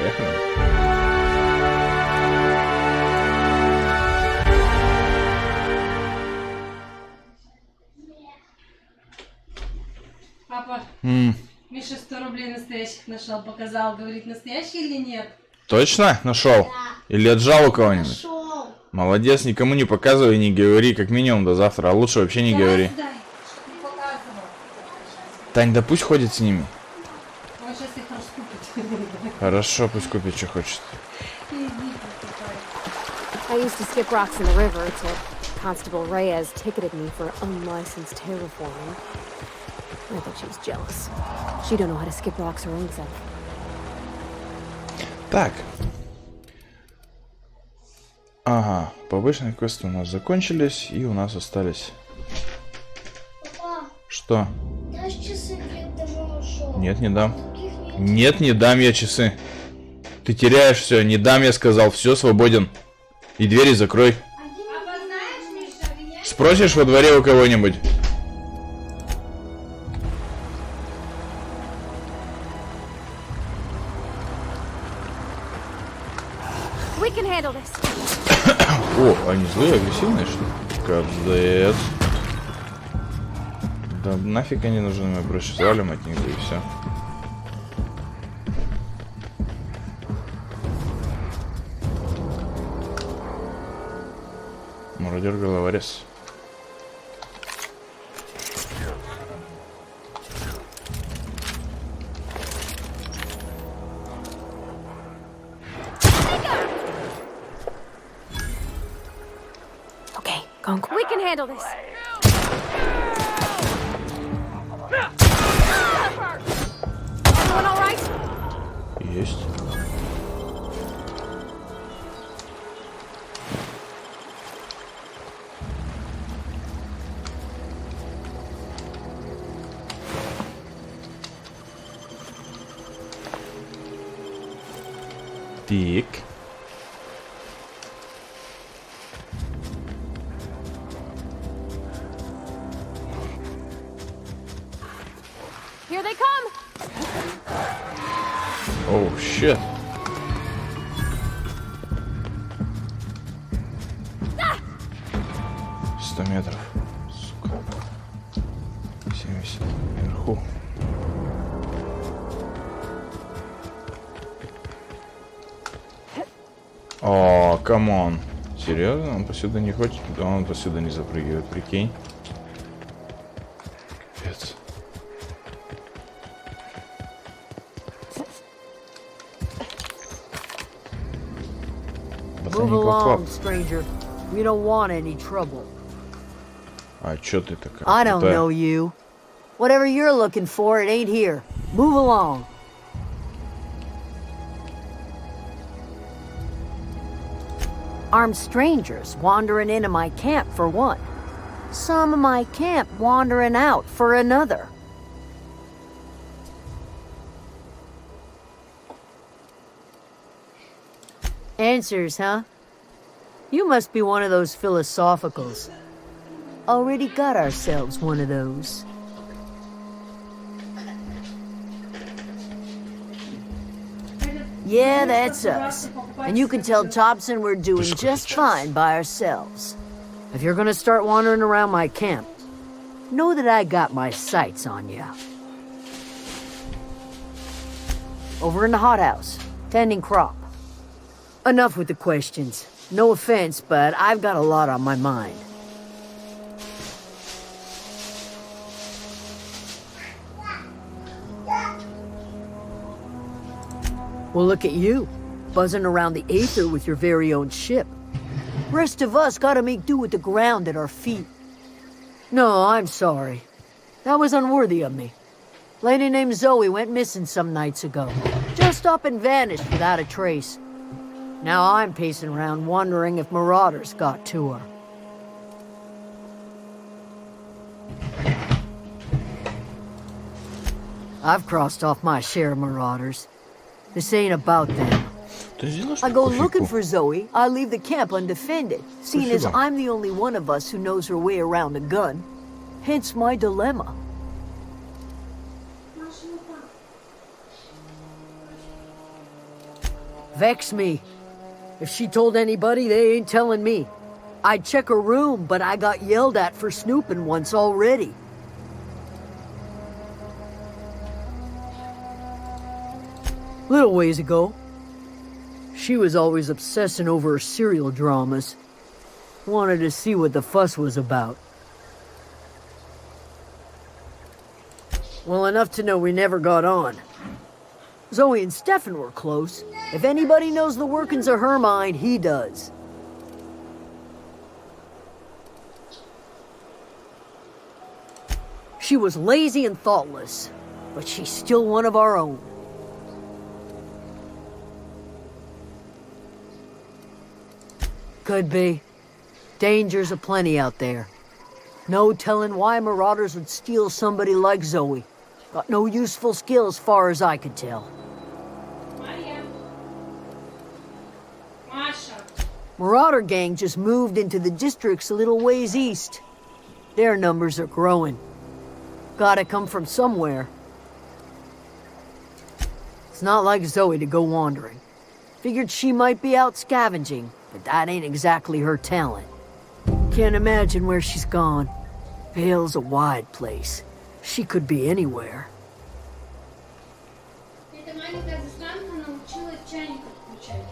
Поехали. Папа, Миша 100 рублей настоящих нашел, показал, говорит, настоящий или нет? Точно нашел? Да. Или отжал у кого-нибудь? Нашел. Молодец, никому не показывай, не говори, как минимум до завтра, а лучше вообще не говори. Дай, чтоб не показывал. Тань, да пусть ходит с ними. Он сейчас их раскупит. Хорошо, пусть купит, что хочет. I used to skip rocks in the river till Constable Reyes ticketed me for unlicensed terraforming. I think she was jealous. She don't know how to skip rocks her own self. Так. Ага, побочные квесты у нас закончились, и у нас остались... Папа, Что? дашь часы, где ты ушел? Нет, не дам. Таких нет. Нет, не дам я часы. Ты теряешь все, не дам, я сказал, все, свободен. И двери закрой. Папа, знаешь, Миша, меня... Спросишь во дворе у кого-нибудь? We can handle this. О, они злые, агрессивные, что ли? Капздец. Да нафиг они нужны, мы проще свалим от них, да и все. Мародер головорез. Okay, we can handle this. Everyone all right? Есть. Так. Here they come. Оу, щет. Ah! 100 метров. Сука. 70 наверху. О, камон. Серьезно? Он посюда не хочет? Да он посюда не запрыгивает, прикинь. Пец. Move along, stranger. We don't want any trouble. А чё ты такая? I don't know you. Whatever you're looking for, it ain't here. Move along. Armed strangers wandering into my camp for one. Some of my camp wandering out for another. Answers, huh? You must be one of those philosophicals. Already got ourselves one of those. Yeah, that's us. And you can tell Thompson we're doing just fine by ourselves. If you're gonna start wandering around my camp, know that I got my sights on you. Over in the hothouse, tending crop. Enough with the questions. No offense, but I've got a lot on my mind. Well, look at you, buzzing around the aether with your very own ship. Rest of us gotta make do with the ground at our feet. No, I'm sorry. That was unworthy of me. Lady named Zoe went missing some nights ago. Just up and vanished without a trace. Now I'm pacing around wondering if marauders got to her. I've crossed off my share of marauders. This ain't about them. I go looking for Zoe, I leave the camp undefended, seeing as I'm the only one of us who knows her way around a gun. Hence my dilemma. Vex me. If she told anybody, they ain't telling me. I'd check her room, but I got yelled at for snooping once already. Little ways ago, she was always obsessing over her serial dramas. Wanted to see what the fuss was about. Well, enough to know we never got on. Zoe and Stefan were close. If anybody knows the workings of her mind, he does. She was lazy and thoughtless, but she's still one of our own. Could be. Dangers aplenty out there. No telling why marauders would steal somebody like Zoe. Got no useful skill as far as I could tell. Мария. Маша. Marauder gang just moved into the districts a little ways east. Their numbers are growing. Gotta come from somewhere. It's not like Zoe to go wandering. Figured she might be out scavenging, but that ain't exactly her talent. Can't imagine where she's gone. Vale's a wide place. She could be anywhere. Эта маленькая засранка научилась чайник отключать.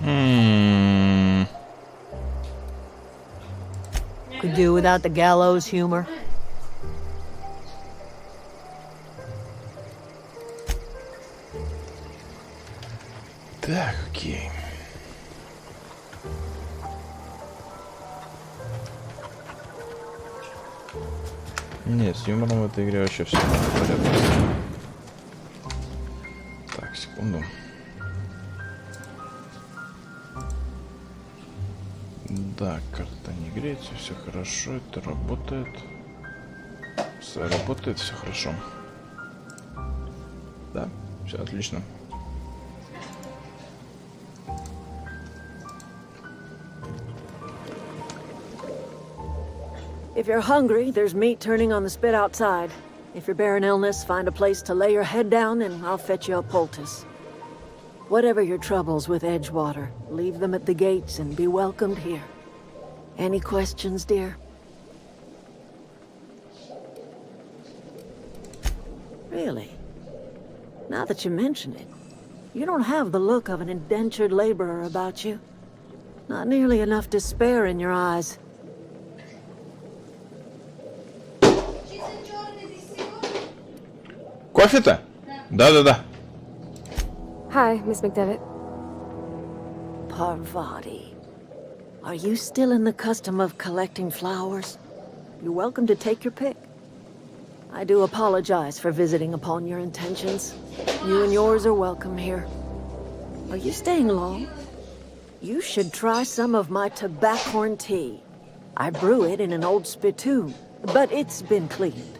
Could do without the gallows humor. Так, окей. Нет, с юмором в этой игре вообще все в порядке. Так, секунду. Да, карта не греется, все хорошо, это работает. Все работает, все хорошо. Да, все отлично. If you're hungry, there's meat turning on the spit outside. If you're bearing illness, find a place to lay your head down and I'll fetch you a poultice. Whatever your troubles with Edgewater, leave them at the gates and be welcomed here. Any questions, dear? Really? Now that you mention it, you don't have the look of an indentured laborer about you. Not nearly enough despair in your eyes. Кофе-то? Да-да-да. Hi, Miss McDevitt. Parvati. Are you still in the custom of collecting flowers? You're welcome to take your pick. I do apologize for visiting upon your intentions. You and yours are welcome here. Are you staying long? You should try some of my tobaccorn tea. I brew it in an old spittoon, but it's been cleaned.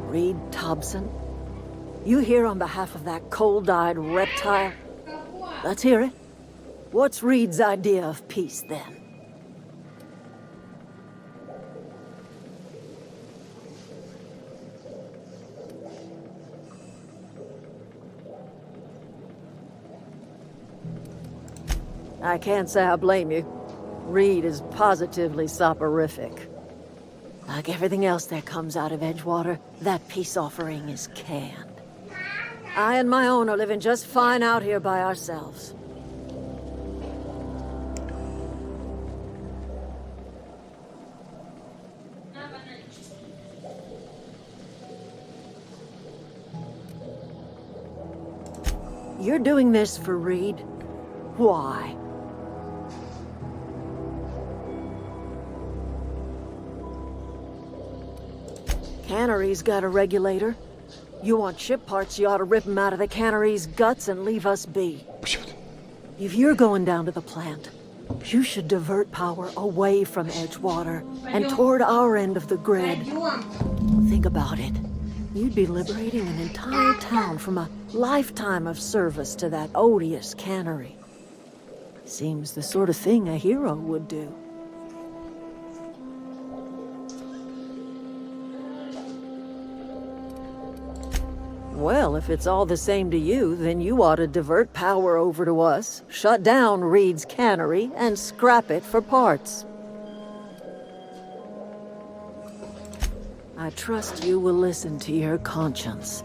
Reed Thompson? You here on behalf of that cold-eyed reptile? Let's hear it. What's Reed's idea of peace, then? I can't say I blame you. Reed is positively soporific. Like everything else that comes out of Edgewater, that peace offering is canned. I and my own are living just fine out here by ourselves. You're doing this for Reed? Why? Cannery's got a regulator. You want ship parts, you ought to rip them out of the cannery's guts and leave us be. If you're going down to the plant, you should divert power away from Edgewater and toward our end of the grid. Think about it. You'd be liberating an entire town from a lifetime of service to that odious cannery. Seems the sort of thing a hero would do. Well, if it's all the same to you, then you ought to divert power over to us, shut down Reed's cannery, and scrap it for parts. I trust you will listen to your conscience.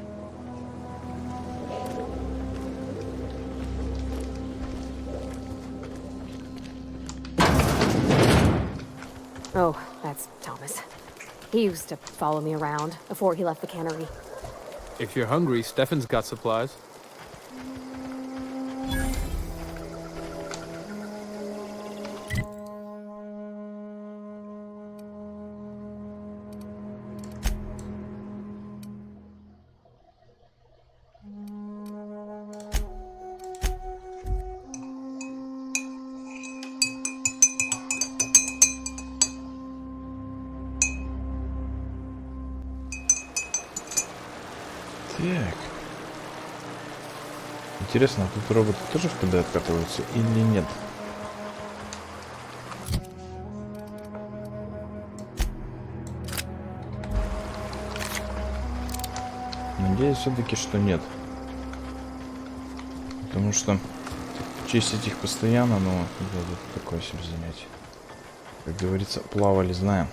Oh, that's Thomas. He used to follow me around before he left the cannery. If you're hungry, Stefan's got supplies. Так. Интересно, а тут роботы тоже в КД откатываются или нет? Надеюсь все-таки, что нет. Потому что чистить их постоянно, но это такое себе занятие. Как говорится, плавали, знаем.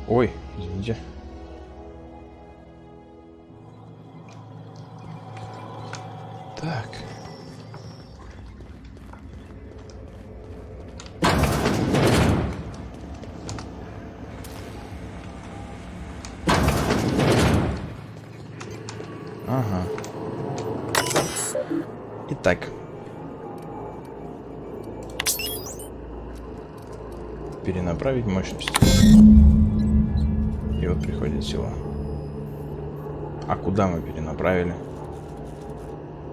Ой, извините. Так. Ага. Итак. Перенаправить мощность. И вот приходит сила. А куда мы перенаправили?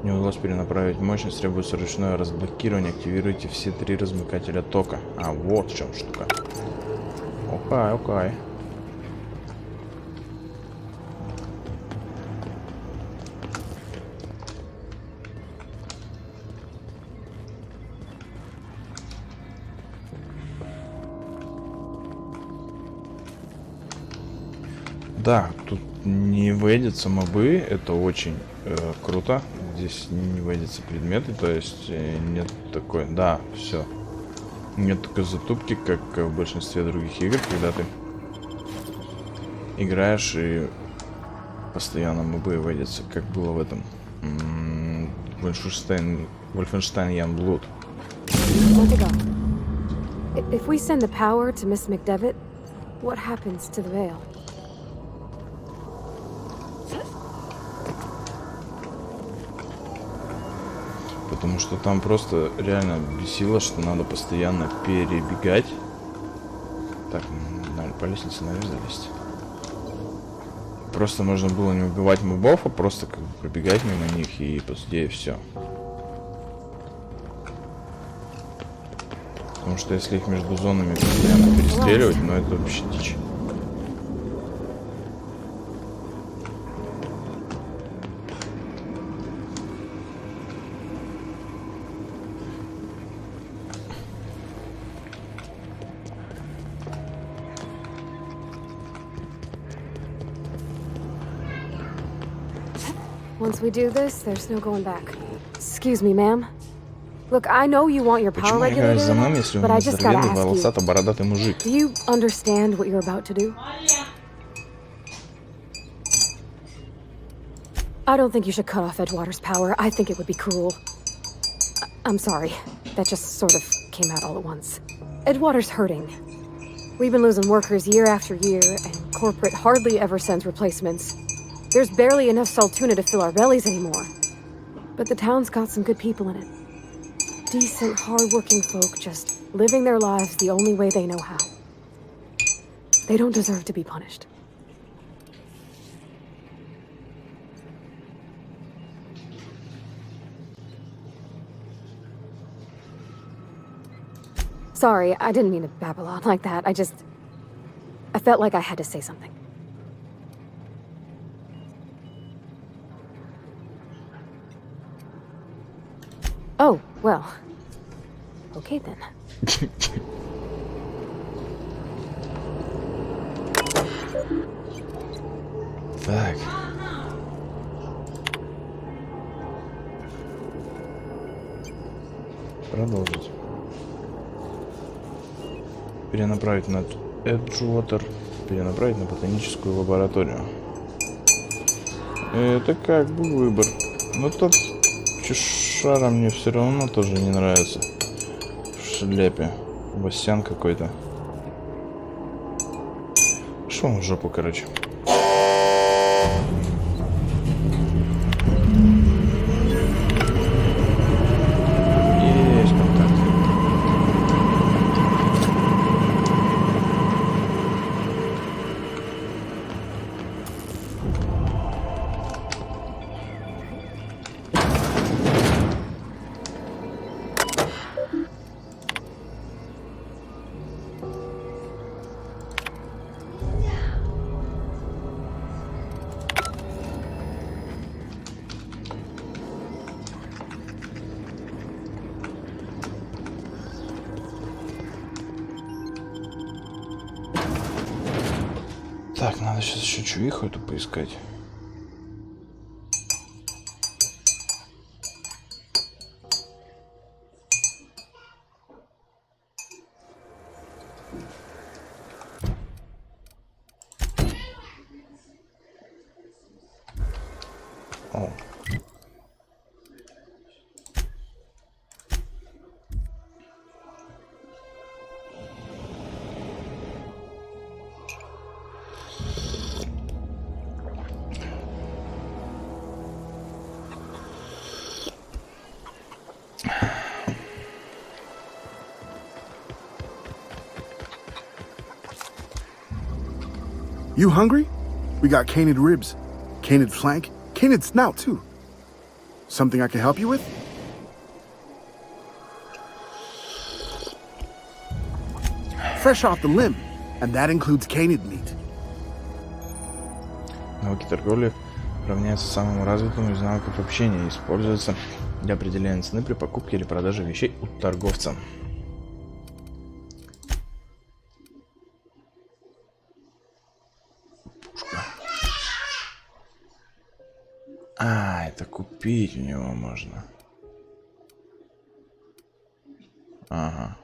Не удалось перенаправить мощность, требуется ручное разблокирование. Активируйте все 3 размыкателя тока. А, вот в чем штука. Окей, окей. Да, тут не вводятся мобы, это очень круто. Здесь не вводятся предметы, то есть нет такой, да, все. Нет такой затупки, как в большинстве других игр, когда ты играешь и постоянно мобы вводятся, как было в этом Wolfenstein Youngblood. If we send the power to Miss McDevitt, what happens to the veil? Потому что там просто реально бесило, что надо постоянно перебегать. Так, надо по лестнице наверх залезть. Просто можно было не убивать мобов, а просто как бы пробегать мимо них и после все. Потому что если их между зонами постоянно перестреливать, ну это вообще дичь. Once we do this, there's no going back. Excuse me, ma'am. Look, I know you want your power Почему играешь за нами, regulator, если but он I just gotta здоровенный, ask you. волосато-бородатый мужик? Do you understand what you're about to do? I don't think you should cut off Edgewater's power. I think it would be cruel. I'm sorry. That just sort of came out all at once. Edgewater's hurting. We've been losing workers year after year, and corporate hardly ever sends replacements. There's barely enough Saltuna to fill our bellies anymore. But the town's got some good people in it. Decent, hard-working folk just living their lives the only way they know how. They don't deserve to be punished. Sorry, I didn't mean to babble on like that. I felt like I had to say something. Oh, well. Okay then. Так. Продолжить. Перенаправить на Эджуотер. Перенаправить на ботаническую лабораторию. Это как бы выбор. Но тот чешара мне все равно тоже не нравится. В шляпе. Васян какой-то. Шел в жопу, короче. Есть контакт. Так, надо сейчас еще чувиху эту поискать. О. You hungry? We got canid ribs, canid flank, canid snout too. Something I can help you with? Fresh off the limb, and that includes canid meat. Навыки торговли равняются самому развитому из навыков общения и используются для определения цены при покупке или продаже вещей у торговца. А, это купить у него можно. Ага.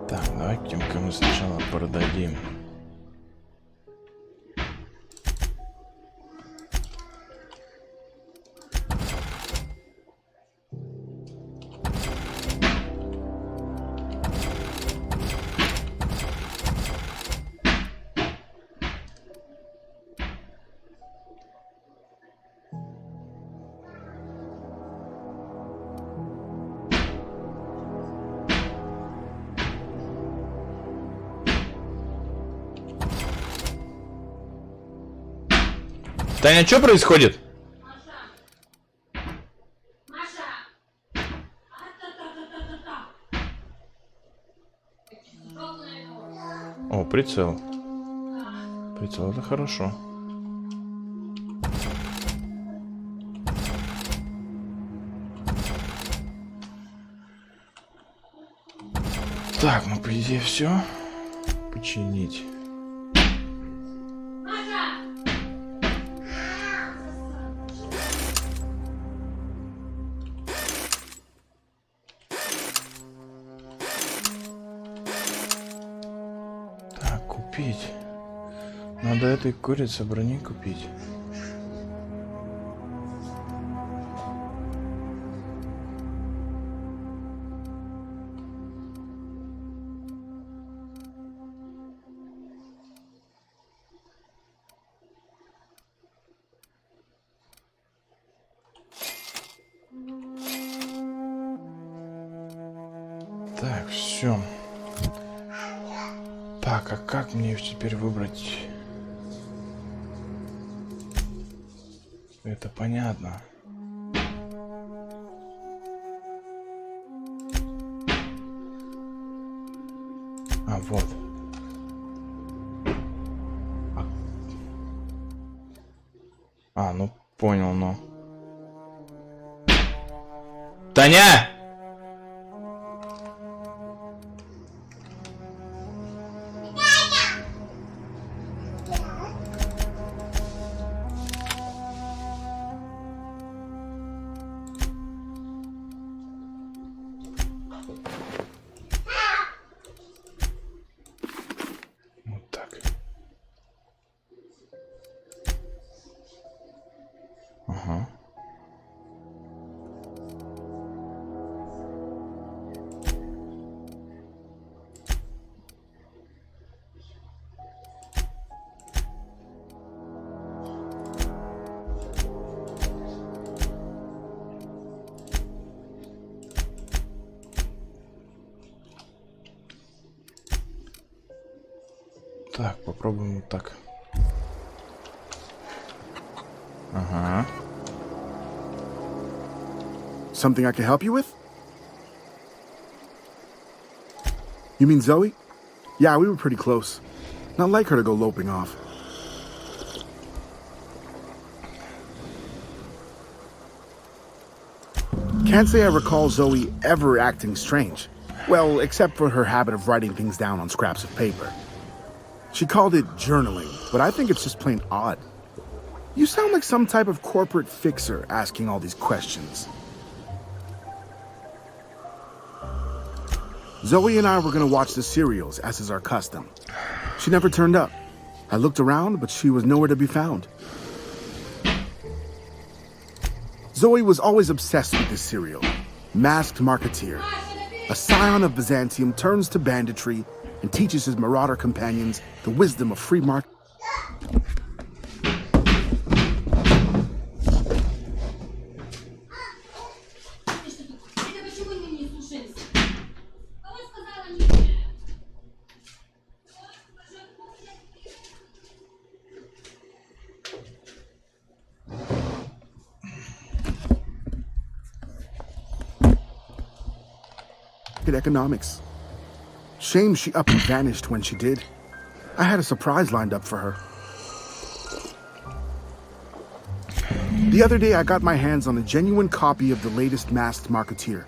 Так, давай тем, кому сначала продадим. Таня, что происходит? О, прицел. Прицел, это хорошо. Так, ну по идее все. Починить. Купить. Надо этой курице брони купить. Так, все. Так, а как мне теперь выбрать? Это понятно. А, вот. А, ну понял, но... Таня! Вот так. Ага. Так, попробуем вот так. Ага. Something I can help you with? You mean Zoe? Yeah, we were pretty close. Not like her to go loping off. Can't say I recall Zoe ever acting strange. Well, except for her habit of writing things down on scraps of paper. She called it journaling, but I think it's just plain odd. You sound like some type of corporate fixer asking all these questions. Zoe and I were gonna watch the serials, as is our custom. She never turned up. I looked around, but she was nowhere to be found. Zoe was always obsessed with this serial, Masked Marketeer. A scion of Byzantium turns to banditry and teaches his marauder companions the wisdom of free market. Economics. Shame she up and vanished when she did. I had a surprise lined up for her. The other day I got my hands on a genuine copy of the latest Masked Marketeer.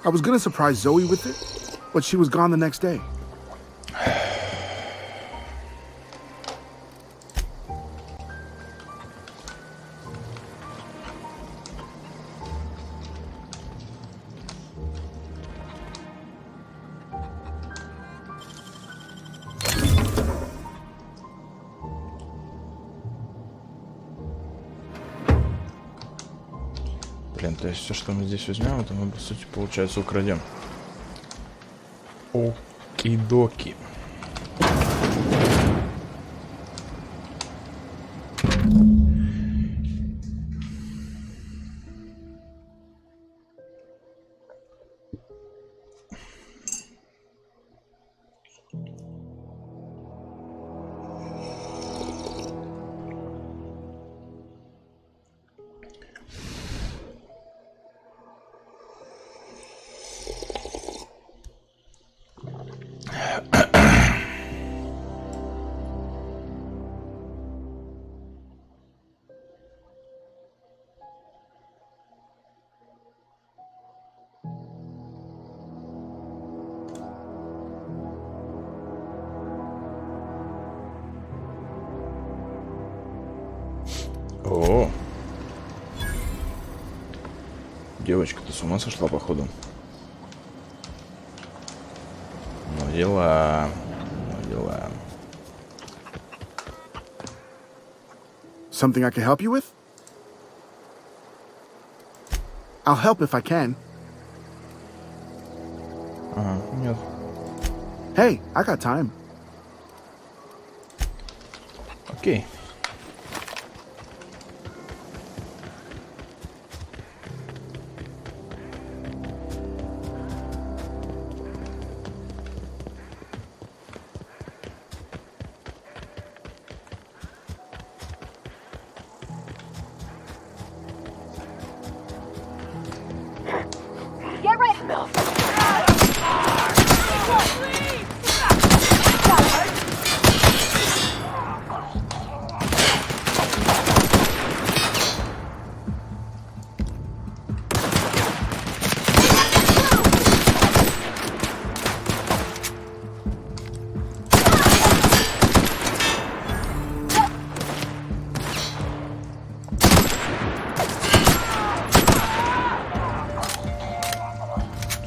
I was gonna surprise Zoe with it, but she was gone the next day. Блин, то есть все, что мы здесь возьмем, это мы, по сути, получается, украдем. Окидоки. О, девочка, ты с ума сошла, походу? Ну дела, ну дела. Something I can help you with? I'll help if I can. Ага, нет. Hey, I got time. Окей. Get ready, Mel.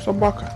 Собака.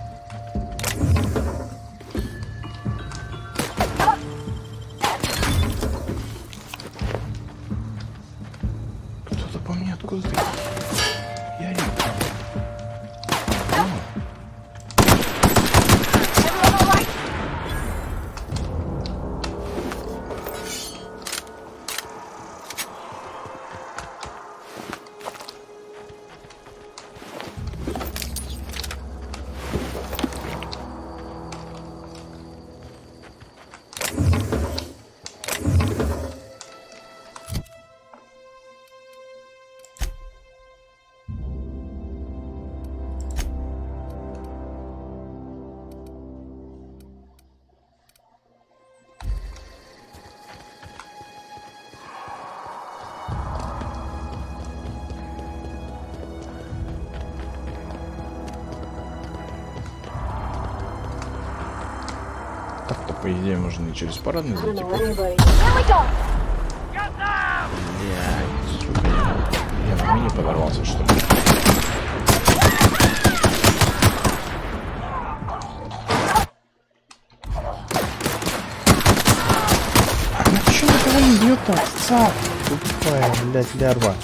По идее, можно и через парадный зайти. Блядь, сука, я на мини подорвался, что ли? А на чё этого не бьёт-то, овца? Тупая, блядь, лярва.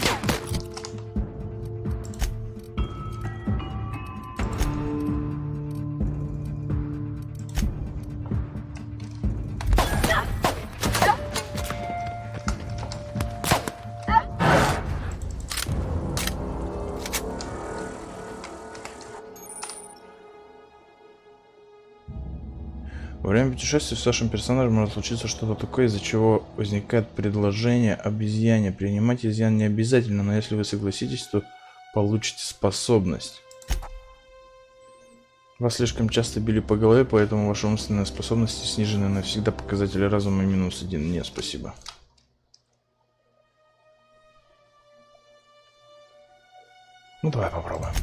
Во время путешествия с вашим персонажем может случиться что-то такое, из-за чего возникает предложение обезьяне. Принимать изъян не обязательно, но если вы согласитесь, то получите способность. Вас слишком часто били по голове, поэтому ваши умственные способности снижены навсегда. Показатели разума -1. Не, спасибо. Ну давай попробуем.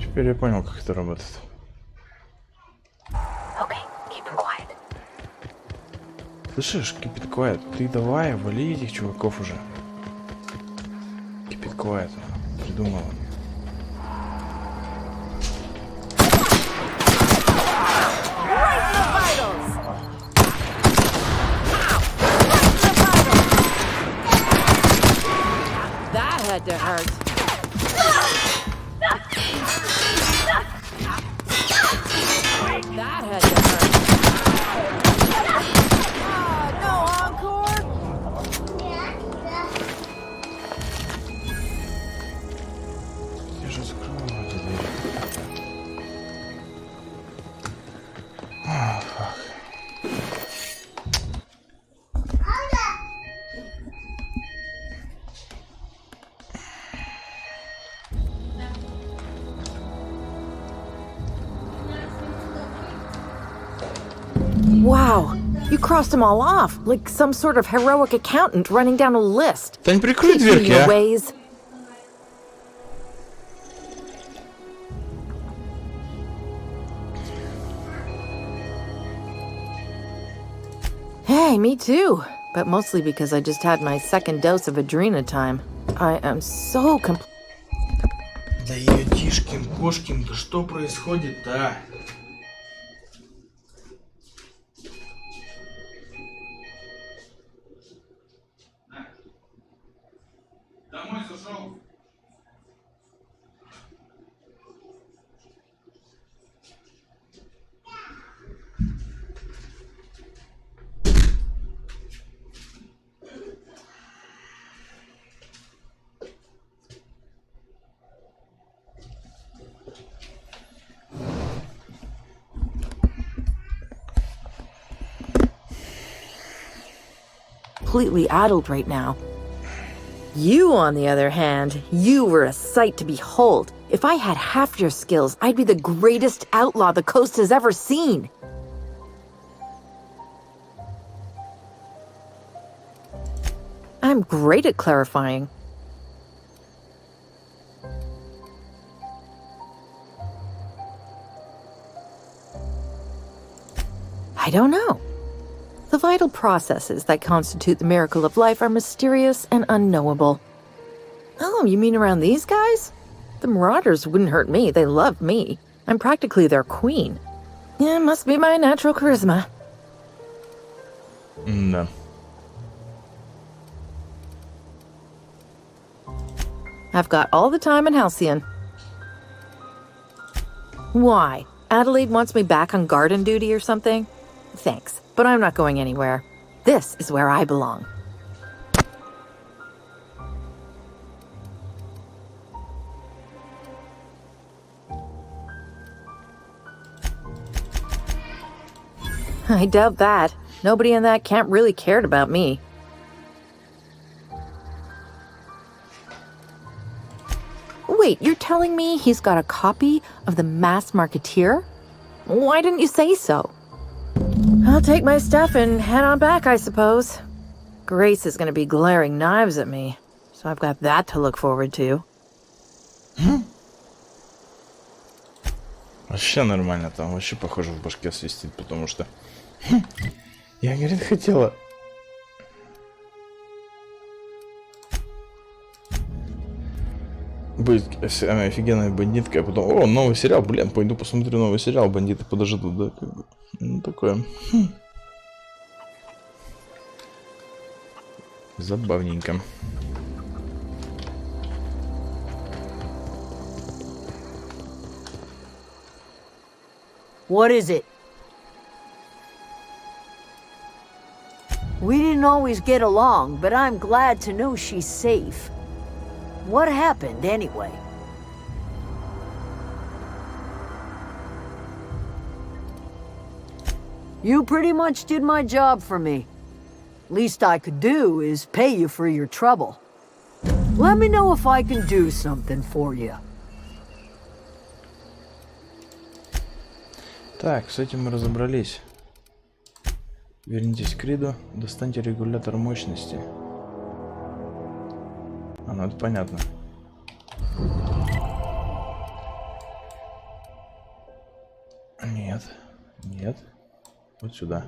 Теперь я понял, как это работает. Слышишь, keep it quiet. Ты давай, вали этих чуваков уже. Keep it quiet. Придумала. That had to hurt. That had to hurt. No encore? Я же закрывал эту дверь. Фак. Wow, you crossed them all off, like some sort of heroic accountant running down a list. Тань, прикрой дверки, Your а? ways. Hey, me too. But mostly because I just had my second dose of Adrena time. I am so Да ётишкин, кошкин, да что происходит-то? Домой зашел. completely addled right now. You, on the other hand, you were a sight to behold. If I had half your skills, I'd be the greatest outlaw the coast has ever seen. I'm great at clarifying. I don't know. The vital processes that constitute the miracle of life are mysterious and unknowable. Oh, you mean around these guys? The Marauders wouldn't hurt me. They love me. I'm practically their queen. Yeah, must be my natural charisma. No. I've got all the time in Halcyon. Why? Adelaide wants me back on garden duty or something? Thanks, but I'm not going anywhere. This is where I belong. I doubt that. Nobody in that camp really cared about me. Wait, you're telling me he's got a copy of The Mass Marketeer? Why didn't you say so? I'll take my stuff and head on back, I suppose. Grace is gonna be glaring knives at me, so I've got that to look forward to. Вообще нормально, там вообще похоже в башке свистит, потому что я, говорит, хотела быть офигенной бандиткой, а потом, о, новый сериал, блин, пойду посмотрю новый сериал, бандиты подождут, да, как бы, ну, такое. Забавненько. What is it? We didn't always get along, but I'm glad to know she's safe. What happened, anyway? You pretty much did my job for me. Least I could do is pay you for your trouble. Let me know if I can do something for you. Так, с этим мы разобрались. Вернитесь к Риду, достаньте регулятор мощности. А, ну это понятно. Нет, нет. Вот сюда.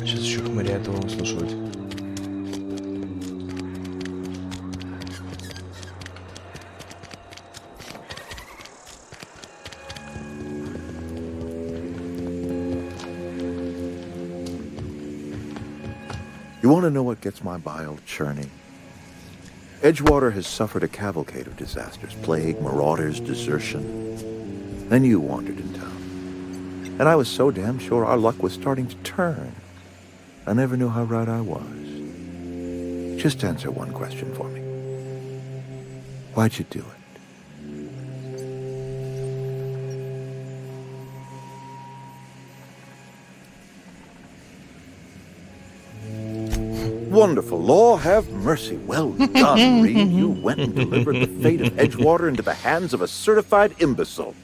Сейчас еще хмыря этого выслушивать. You want to know what gets my bile churning? Edgewater has suffered a cavalcade of disasters, plague, marauders, desertion. Then you wandered in town. And I was so damn sure our luck was starting to turn. I never knew how right I was. Just answer one question for me. Why'd you do it? Wonderful. Law have mercy. Well done, Reed. You went and delivered the fate of Edgewater into the hands of a certified imbecile.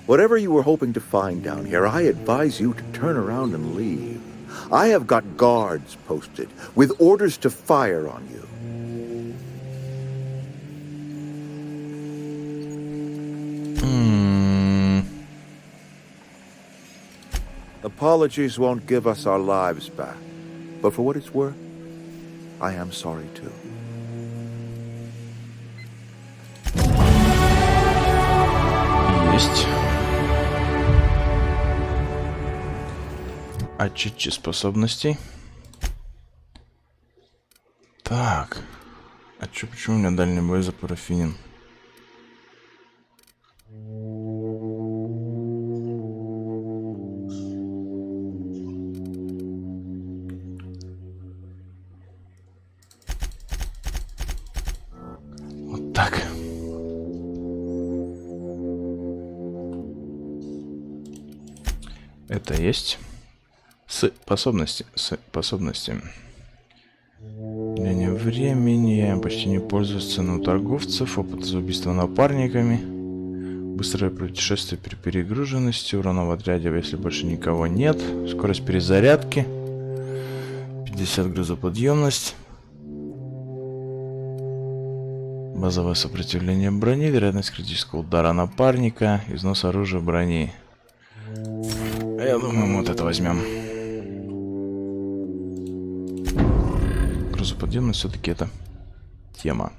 Whatever you were hoping to find down here, I advise you to turn around and leave. I have got guards posted with orders to fire on you. Apologies won't give us our lives back. But for what it's worth, I am sorry too. Есть. Очистить способностей. Так. А чё, почему у меня дальний бой запарафинен? Вот так. Это есть. Способности. Деление времени. Почти не пользуюсь ценой торговцев. Опыт за убийство напарниками. Быстрое путешествие при перегруженности. Урона в отряде, если больше никого нет. Скорость перезарядки. 50 грузоподъемность. Базовое сопротивление брони. Вероятность критического удара напарника. Износ оружия брони. Я думаю, мы вот это возьмем. Грузоподъемность все-таки это тема.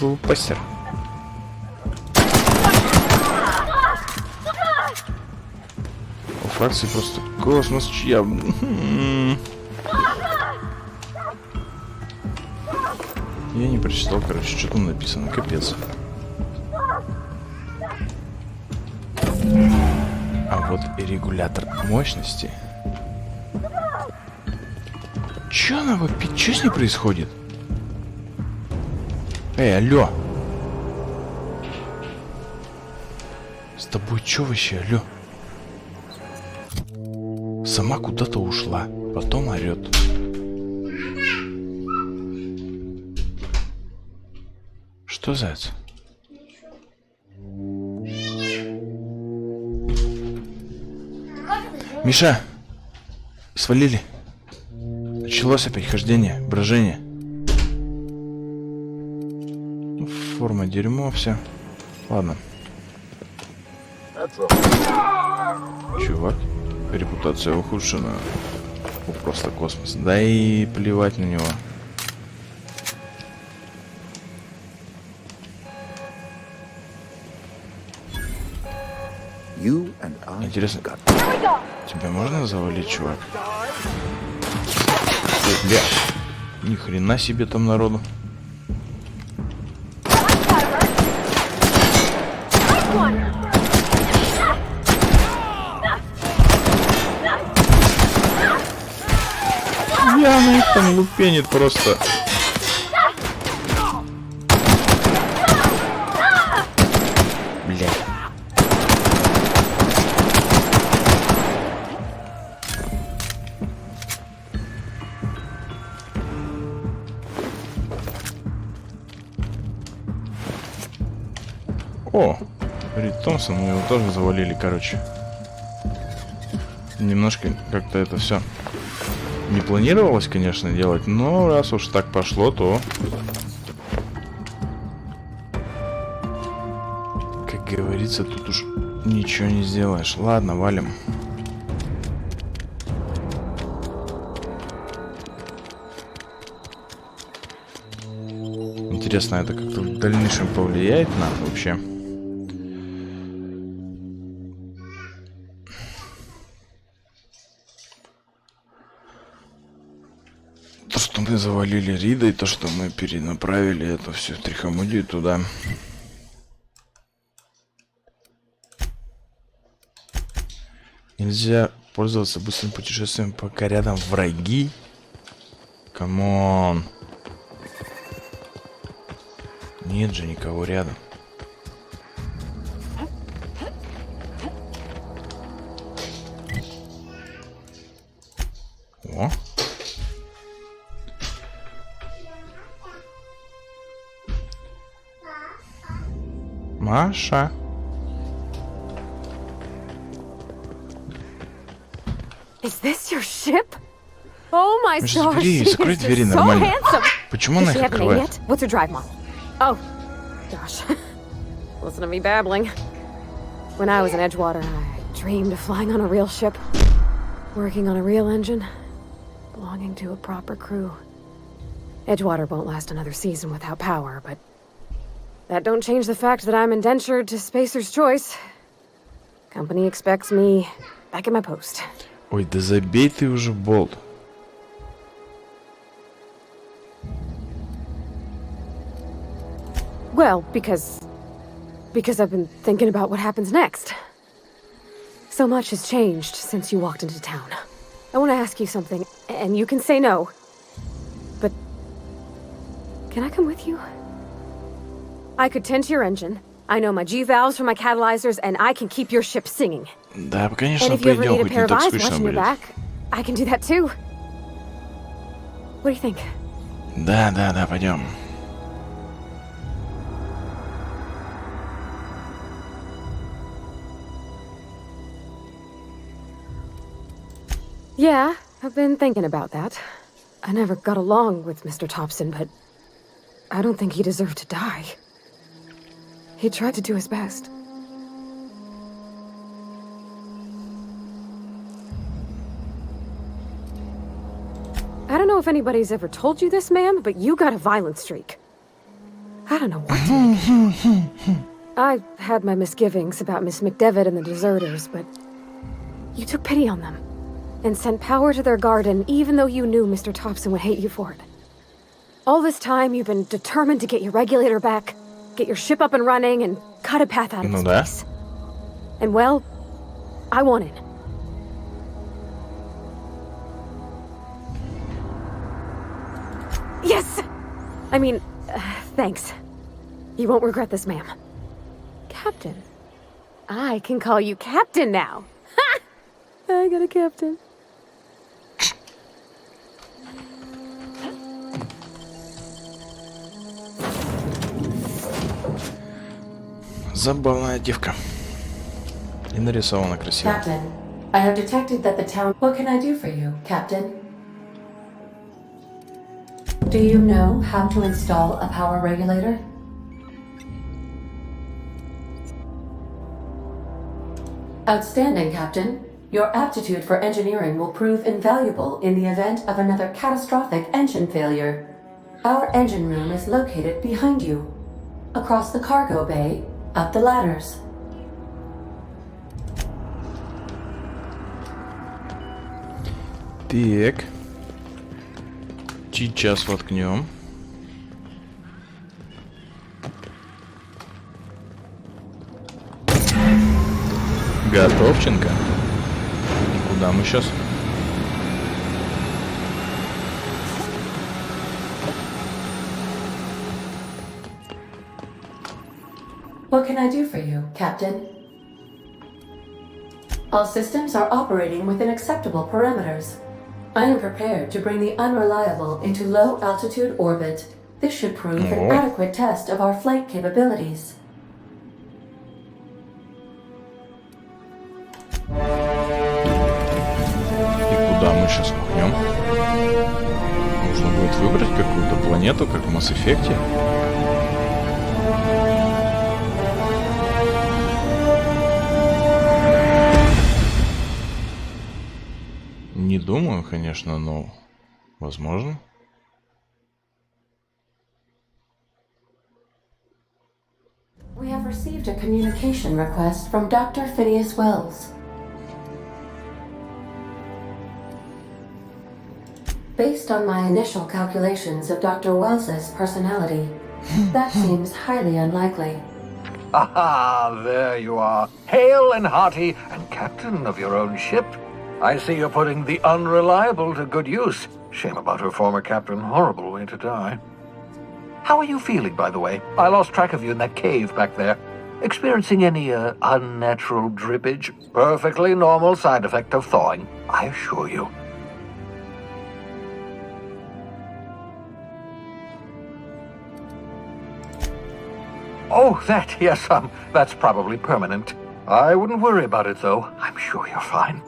Злоупастер. У фракции просто космос, чья... Я не прочитал, короче, что там написано. Капец. А вот и регулятор мощности. Чё она вопит? Чё с ней происходит? Эй, алло. С тобой чё вообще, алло? Сама куда-то ушла, потом орёт. Что, заяц? Миша! Свалили. Началось опять хождение, брожение. Форма дерьмо, все. Ладно. Чувак, репутация ухудшена. Просто космос. Да и плевать на него. Интересно, тебя можно завалить, чувак? Ой, бля. Ни хрена себе там народу. Она их там лупенит просто. Блядь. О, Рид Томпсон, мы его тоже завалили, короче. Немножко как-то это все не планировалось, конечно, делать, но раз уж так пошло, то, как говорится, тут уж ничего не сделаешь. Ладно, валим. Интересно, это как-то в дальнейшем повлияет на вообще? То, что мы завалили Рида, и то, что мы перенаправили это все трихомудию туда. Нельзя пользоваться быстрым путешествием, пока рядом враги. Камон. Нет же никого рядом. О. Маша. Is this your ship? Oh my stars! Забери, закрой двери So нормально. handsome. Почему она их открывает? What's her drive model? Oh, gosh. Listen to me babbling. When I was in Edgewater, I dreamed of flying on a real ship, working on a real engine, belonging to a proper crew. Edgewater won't last another season without power, but that don't change the fact that I'm indentured to Spacer's Choice. Company expects me back in my post. Ой, да забей ты уже болт. Well, because I've been thinking about what happens next. So much has changed since you walked into town. I want to ask you something, and you can say no. But can I come with you? I could tend to your engine. I know my G-valves from my catalyzers, and I can keep your ship singing. Да, конечно, And if you ever пойдем, need a хоть pair не of так eyes скучно watching your будет. back, I can do that too. What do you think? Да, пойдем. Yeah, I've been thinking about that. I never got along with Mr. Thompson, but I don't think he deserved to die. He tried to do his best. I don't know if anybody's ever told you this, ma'am, but you got a violent streak. I don't know what to think. I had my misgivings about Miss McDevitt and the deserters, but you took pity on them and sent power to their garden even though you knew Mr. Thompson would hate you for it. All this time, you've been determined to get your regulator back, get your ship up and running, and cut a path out of Ну да. space. And well, I won it. Yes! I mean, thanks. You won't regret this, ma'am. Captain. I can call you Captain now. Ha! I got a captain. Забавная девка. И нарисована красиво. Captain, I have detected that the town... What can I do for you, Captain? Do you know how to install a power regulator? Outstanding, Captain. Your aptitude for engineering will prove invaluable in the event of another catastrophic engine failure. Our engine room is located behind you. Across the cargo bay, up the ladders. Так. Сейчас воткнем. Готовченко. И куда мы сейчас? What can I do for you, Captain? All systems are operating within acceptable parameters. I am prepared to bring the unreliable into low-altitude orbit. This should prove an adequate test of our flight capabilities. И куда мы сейчас махнем? Нужно будет выбрать какую-то планету, как в Mass Effect. Не думаю, конечно, но возможно. We have received a communication request from Dr. Phineas Wells. Based on my initial calculations of Dr. Wells's personality, that seems highly unlikely. Aha, there you are, hale and hearty, and captain of your own ship. I see you're putting the unreliable to good use. Shame about her former captain, horrible way to die. How are you feeling, by the way? I lost track of you in that cave back there. Experiencing any, unnatural drippage? Perfectly normal side effect of thawing, I assure you. Oh, yes, that's probably permanent. I wouldn't worry about it, though. I'm sure you're fine.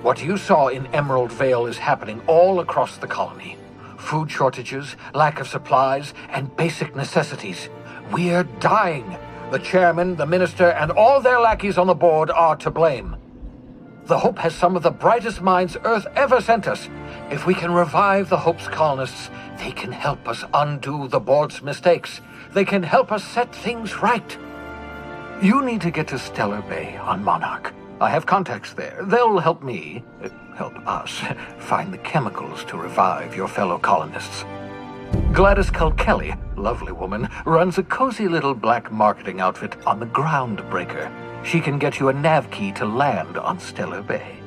What you saw in Emerald Vale is happening all across the colony. Food shortages, lack of supplies, and basic necessities. We're dying. The chairman, the minister, and all their lackeys on the board are to blame. The Hope has some of the brightest minds Earth ever sent us. If we can revive the Hope's colonists, they can help us undo the board's mistakes. They can help us set things right. You need to get to Stellar Bay on Monarch. I have contacts there. They'll help me, help us, find the chemicals to revive your fellow colonists. Gladys Culkelly, lovely woman, runs a cozy little black marketing outfit on the Groundbreaker. She can get you a nav key to land on Stellar Bay.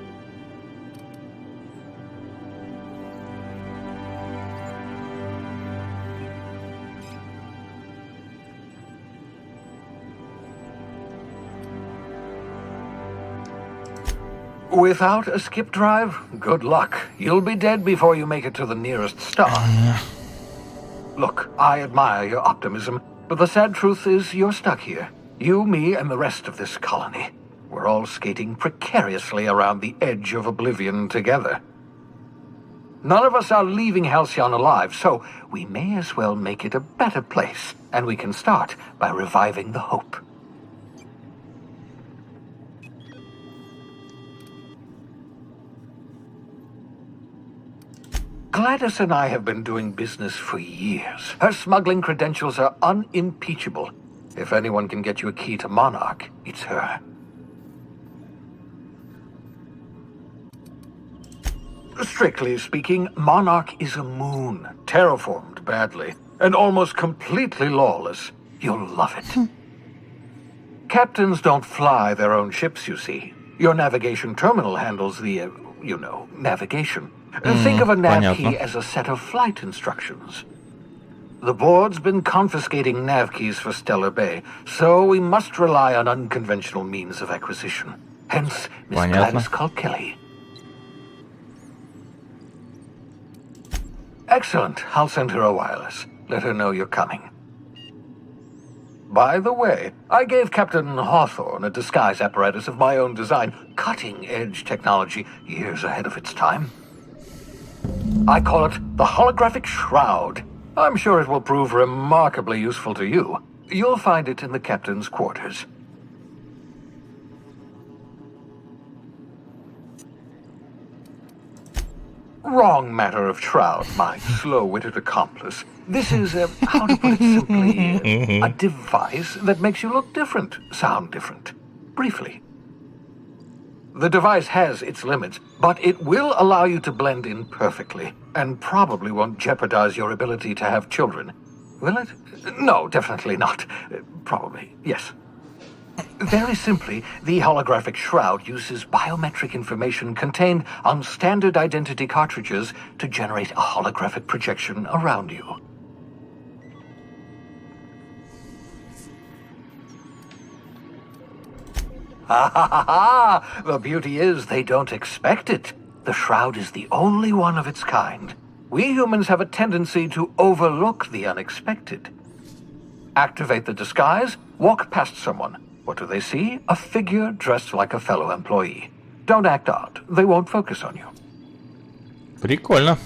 Without a skip drive, good luck. You'll be dead before you make it to the nearest star. Look, I admire your optimism, but the sad truth is you're stuck here. You, me, and the rest of this colony. We're all skating precariously around the edge of oblivion together. None of us are leaving Halcyon alive, so we may as well make it a better place, and we can start by reviving the Hope. Gladys and I have been doing business for years. Her smuggling credentials are unimpeachable. If anyone can get you a key to Monarch, it's her. Strictly speaking, Monarch is a moon, terraformed badly, and almost completely lawless. You'll love it. Captains don't fly their own ships, you see. Your navigation terminal handles the, navigation. Think of a nav key as a set of flight instructions. The board's been confiscating nav keys for Stellar Bay, so we must rely on unconventional means of acquisition. Hence, Miss Gladys called Kelly. Excellent. I'll send her a wireless. Let her know you're coming. By the way, I gave Captain Hawthorne a disguise apparatus of my own design, cutting-edge technology, years ahead of its time. I call it the Holographic Shroud. I'm sure it will prove remarkably useful to you. You'll find it in the captain's quarters. Wrong matter of shroud, my slow-witted accomplice. This is, how to put it simply, a device that makes you look different, sound different. Briefly. The device has its limits, but it will allow you to blend in perfectly, and probably won't jeopardize your ability to have children. Will it? No, definitely not. Probably, yes. Very simply, the holographic shroud uses biometric information contained on standard identity cartridges to generate a holographic projection around you. Ha ha ha ha! The beauty is they don't expect it. The shroud is the only one of its kind. We humans have a tendency to overlook the unexpected. Activate the disguise, walk past someone. What do they see? A figure dressed like a fellow employee. Don't act odd. They won't focus on you. Прикольно.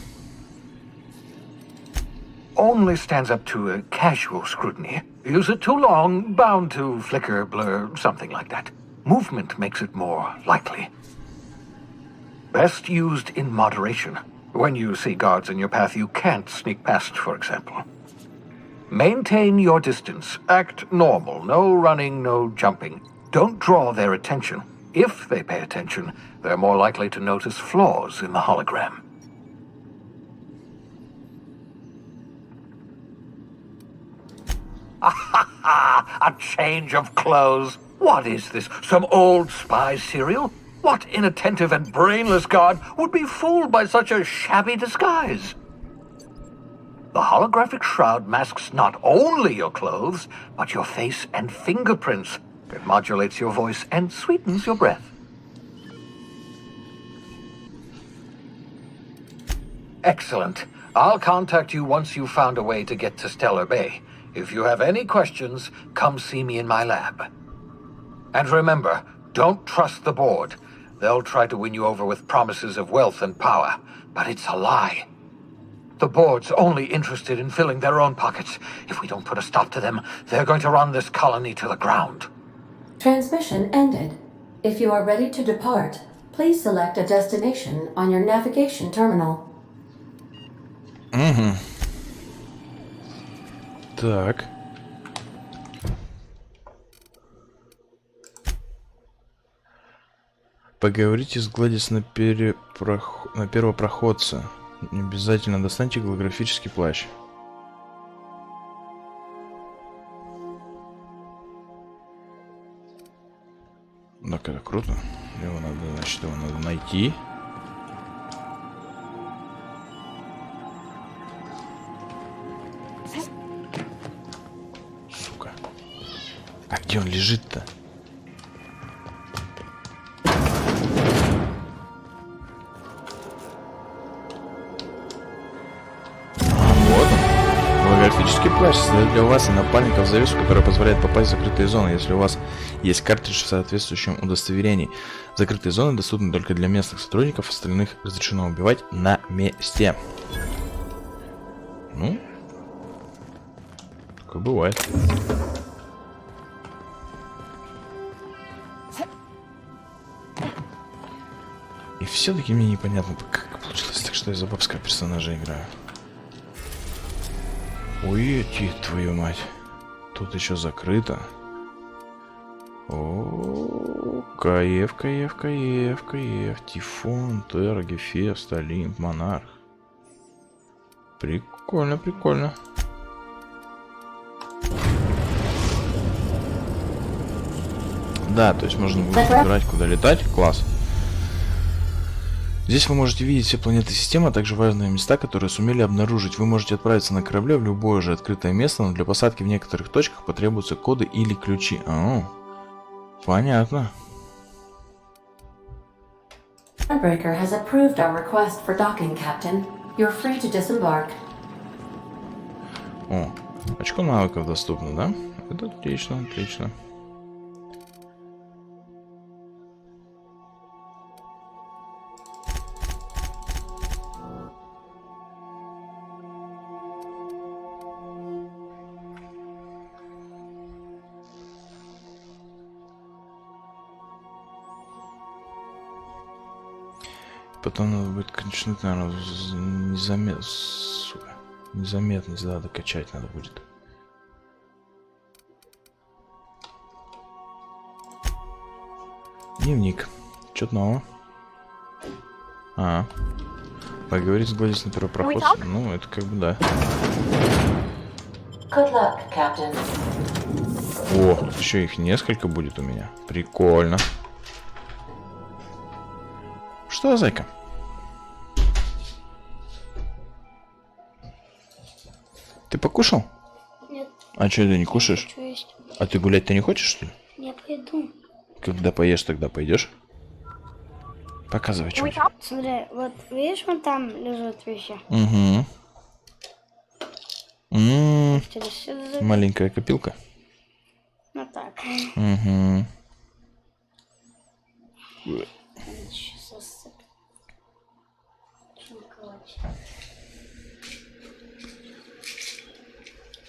Only stands up to a casual scrutiny. Use it too long, bound to flicker, blur, something like that. Movement makes it more likely. Best used in moderation. When you see guards in your path you can't sneak past, for example. Maintain your distance. Act normal. No running, no jumping. Don't draw their attention. If they pay attention, they're more likely to notice flaws in the hologram. A change of clothes. What is this? Some old spy serial? What inattentive and brainless guard would be fooled by such a shabby disguise? The holographic shroud masks not only your clothes, but your face and fingerprints. It modulates your voice and sweetens your breath. Excellent. I'll contact you once you've found a way to get to Stellar Bay. If you have any questions, come see me in my lab. And remember, don't trust the board. They'll try to win you over with promises of wealth and power, but it's a lie. The board's only interested in filling their own pockets. If we don't put a stop to them, they're going to run this colony to the ground. Transmission ended. If you are ready to depart, please select a destination on your navigation terminal. Так. Поговорите с Гладис на первопроходца. Не обязательно достаньте голографический плащ. Так, это круто. Его надо, значит, его надо найти. Сука. А где он лежит-то? Голографический плащ создает для вас и напарников завесу, которая позволяет попасть в закрытые зоны, если у вас есть картридж с соответствующим удостоверением. Закрытые зоны доступны только для местных сотрудников, остальных разрешено убивать на месте. Ну, такое бывает. И все-таки мне непонятно, как получилось так, что я за бабского персонажа играю. Ой, твою мать. Тут еще закрыто. О-о-о. Каев. Тифон, Терра, Гефест, Олимп, Монарх. Прикольно. Да, то есть можно будет выбирать, куда летать. Класс. Здесь вы можете видеть все планеты системы, а также важные места, которые сумели обнаружить. Вы можете отправиться на корабле в любое же открытое место, но для посадки в некоторых точках потребуются коды или ключи. Понятно. Starbreaker has approved our request for docking, Captain. You're free to disembark. О, очко навыков доступно, да? Это отлично. Потом надо будет, конечно, наверное, незаметность, да, докачать надо будет. Дневник. Что-то нового. Поговорить с Гладис на первопроход. Ну, это как бы да. Good luck, Captain. О, еще их несколько будет у меня. Прикольно. Что, зайка? Ты покушал? Нет. А что ты не кушаешь? Что есть? А ты гулять-то не хочешь, что ли? Я пойду. Когда поешь, тогда пойдешь? Показывай, что. Смотри, вот видишь, вон там лежат вещи. Угу. Через сюда. Маленькая копилка. Вот так. Угу.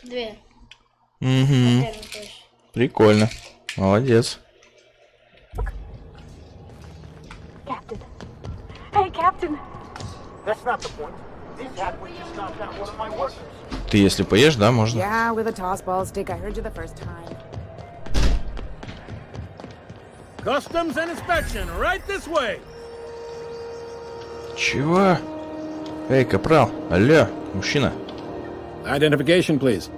Две. Угу. Прикольно. Молодец. Captain. Hey, Captain. Ты если поешь, да, можно? Yeah, with a toss ball stick. I heard you the first time. Customs and inspection, right this way. Чего? Эй, капрал, алло, мужчина. Identification, please.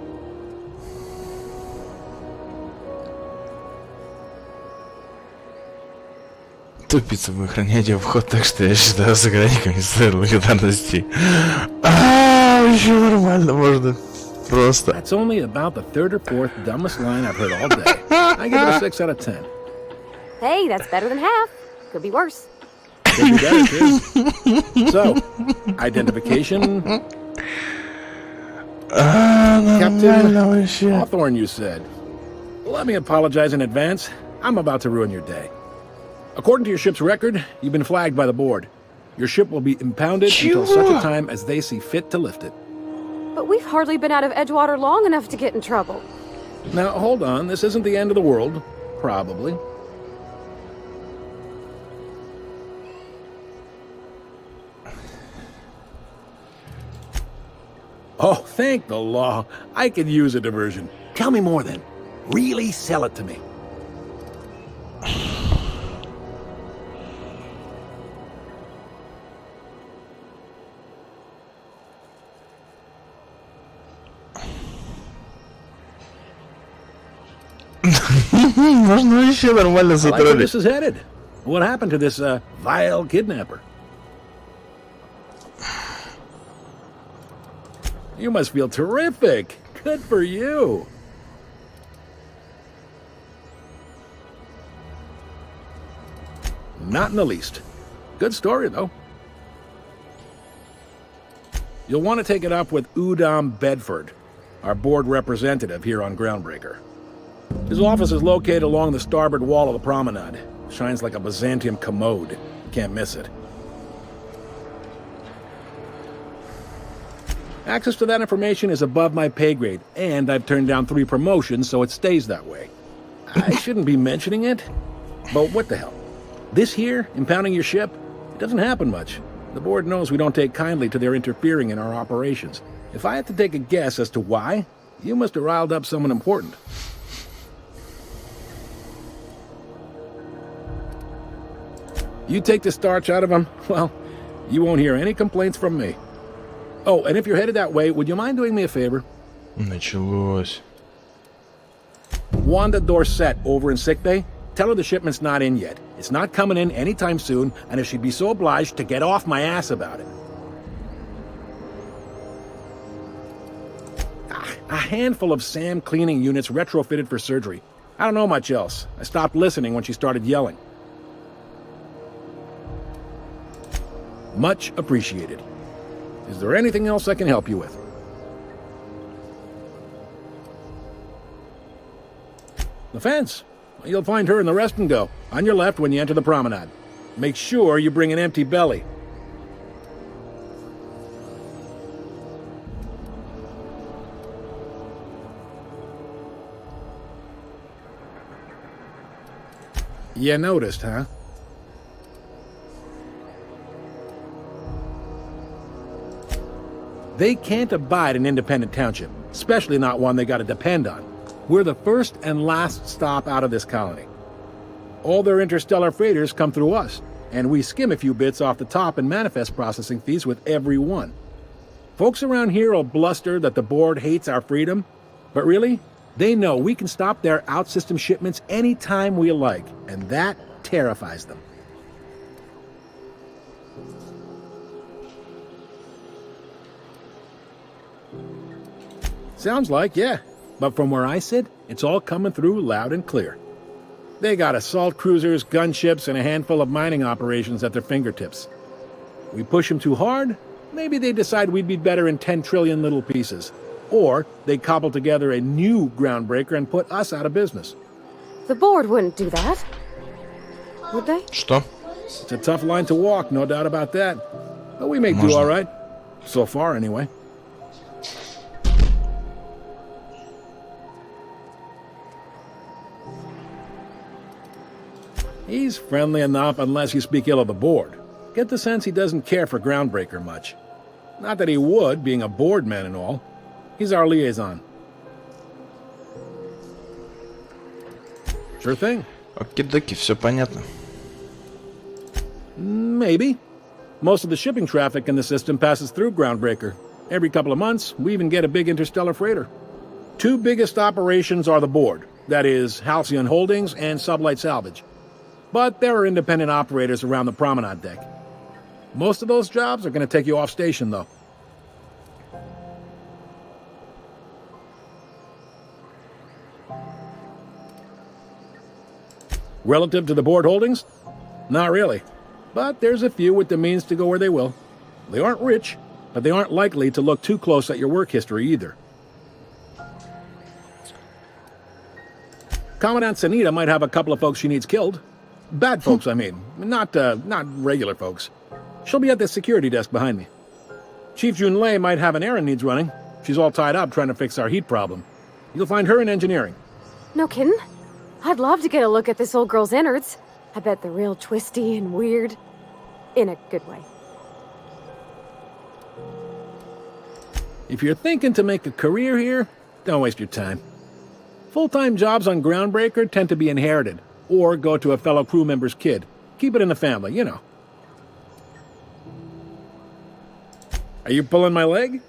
Тупица, вы охраняете вход, так что я считаю, с охранником не стоит благодарности. Еще нормально можно. Просто. That's only about the third or fourth dumbest line I've heard all day. I give it a 6 out of 10. Hey, that's better than half. Could be worse. Could be better, too. So, identification. Captain Hawthorne, you said. Let me apologize in advance. I'm about to ruin your day. According to your ship's record, you've been flagged by the board. Your ship will be impounded until such a time as they see fit to lift it. But we've hardly been out of Edgewater long enough to get in trouble. Now, hold on. This isn't the end of the world. Probably. Oh, thank the law. I could use a diversion. Tell me more then. Really sell it to me. Можно вообще нормально затроллить. This is headed. What happened to this vile kidnapper? You must feel terrific. Good for you. Not in the least. Good story, though. You'll want to take it up with Udom Bedford, our board representative here on Groundbreaker. His office is located along the starboard wall of the promenade. Shines like a Byzantium commode. Can't miss it. Access to that information is above my pay grade, and I've turned down 3 promotions, so it stays that way. I shouldn't be mentioning it, but what the hell? This here, impounding your ship, it doesn't happen much. The board knows we don't take kindly to their interfering in our operations. If I had to take a guess as to why, you must have riled up someone important. You take the starch out of them, well, you won't hear any complaints from me. Oh, and if you're headed that way, would you mind doing me a favor? Началось. Wanda Dorset over in sickbay, tell her the shipment's not in yet. It's not coming in anytime soon, and if she'd be so obliged to get off my ass about it. A handful of SAM cleaning units retrofitted for surgery. I don't know much else. I stopped listening when she started yelling. Much appreciated. Is there anything else I can help you with? The fence. You'll find her in the rest and go, on your left when you enter the promenade. Make sure you bring an empty belly. You noticed, huh? They can't abide an independent township, especially not one they gotta depend on. We're the first and last stop out of this colony. All their interstellar freighters come through us, and we skim a few bits off the top and manifest processing fees with every one. Folks around here will bluster that the board hates our freedom, but really, they know we can stop their out-system shipments anytime we like, and that terrifies them. Sounds like, yeah. But from where I sit, it's all coming through loud and clear. They got assault cruisers, gunships, and a handful of mining operations at their fingertips. We push them too hard, maybe they decide we'd be better in 10 trillion little pieces. Or they cobble together a new groundbreaker and put us out of business. The board wouldn't do that, would they? Что? It's a tough line to walk, no doubt about that. But we may do all right. So far, anyway. He's friendly enough unless you speak ill of the board. Get the sense he doesn't care for Groundbreaker much. Not that he would, being a board man and all. He's our liaison. Sure thing. Оки-доки, все понятно. Maybe. Most of the shipping traffic in the system passes through Groundbreaker. Every couple of months, we even get a big interstellar freighter. Two biggest operations are the board. That is, Halcyon Holdings and Sublight Salvage. But there are independent operators around the promenade deck. Most of those jobs are going to take you off station, though. Relative to the board holdings? Not really. But there's a few with the means to go where they will. They aren't rich, but they aren't likely to look too close at your work history either. Commandant Sanita might have a couple of folks she needs killed. Bad folks, I mean. Not regular folks. She'll be at the security desk behind me. Chief Junlei might have an errand needs running. She's all tied up trying to fix our heat problem. You'll find her in engineering. No kidding? I'd love to get a look at this old girl's innards. I bet they're real twisty and weird. In a good way. If you're thinking to make a career here, don't waste your time. Full-time jobs on Groundbreaker tend to be inherited, or go to a fellow crew member's kid. Keep it in the family, you know. Are you pulling my leg?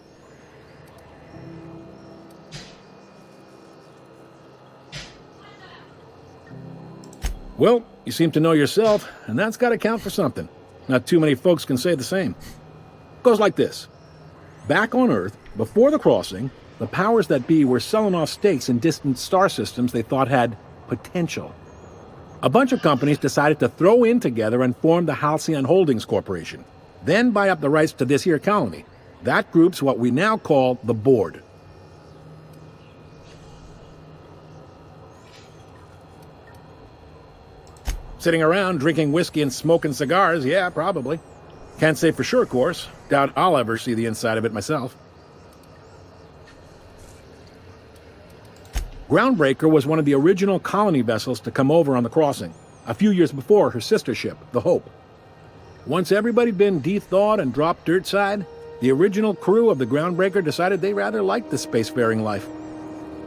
Well, you seem to know yourself, and that's got to count for something. Not too many folks can say the same. Goes like this. Back on Earth, before the crossing, the powers that be were selling off stakes in distant star systems they thought had potential. A bunch of companies decided to throw in together and form the Halcyon Holdings Corporation, then buy up the rights to this here colony. That group's what we now call the Board. Sitting around drinking whiskey and smoking cigars, yeah, probably. Can't say for sure, of course. Doubt I'll ever see the inside of it myself. Groundbreaker was one of the original colony vessels to come over on the crossing, a few years before her sister ship, the Hope. Once everybody'd been de-thawed and dropped dirtside, the original crew of the Groundbreaker decided they rather liked the spacefaring life.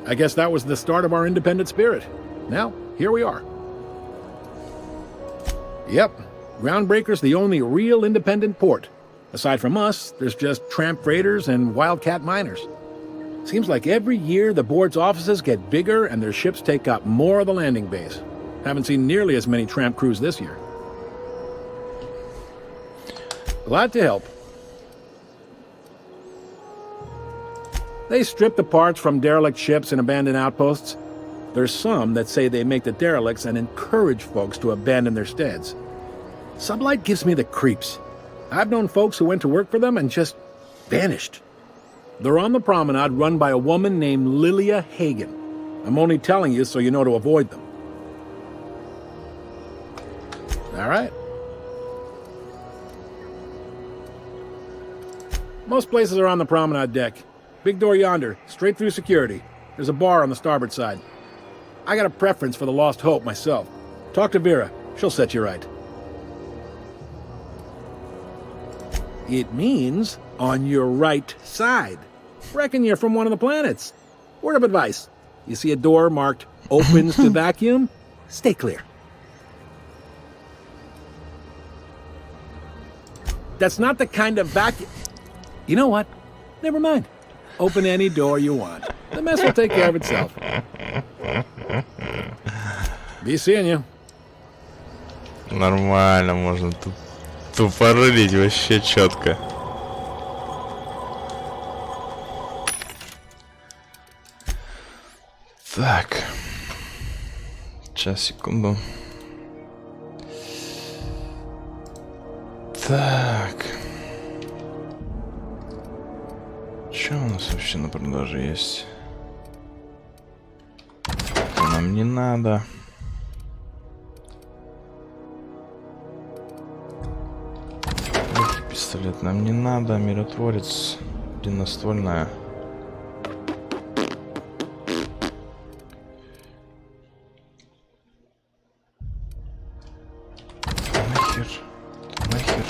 I guess that was the start of our independent spirit. Now, here we are. Yep, Groundbreaker's the only real independent port. Aside from us, there's just tramp raiders and wildcat miners. Seems like every year the board's offices get bigger and their ships take up more of the landing base. Haven't seen nearly as many tramp crews this year. Glad to help. They strip the parts from derelict ships and abandoned outposts. There's some that say they make the derelicts and encourage folks to abandon their steads. Sublight gives me the creeps. I've known folks who went to work for them and just vanished. They're on the promenade run by a woman named Lilia Hagen. I'm only telling you so you know to avoid them. All right. Most places are on the promenade deck. Big door yonder, straight through security. There's a bar on the starboard side. I got a preference for the Lost Hope myself. Talk to Vera. She'll set you right. It means on your right side. Reckon you're from one of the planets. Word of advice. You see a door marked opens to vacuum? Stay clear. That's not the kind of vacuum... You know what? Never mind. Open any door you want. The mess will take care of itself. Be seeing you. Нормально, можно тут тупорылить вообще четко. Так. Сейчас, секунду. Так. Что у нас вообще на продаже есть? Это нам не надо. Легкий пистолет нам не надо. Миротворец. Длинноствольная. Нахер. Нахер.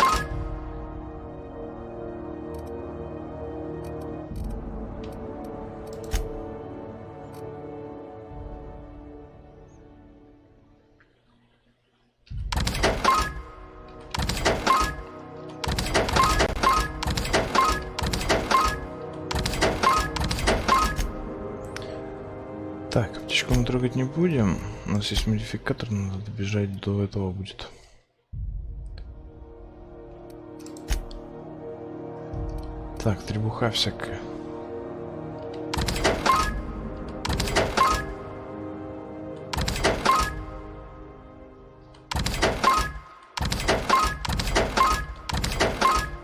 Так, аптечку мы трогать не будем. У нас есть модификатор, надо добежать до этого будет. Так, требуха всякая.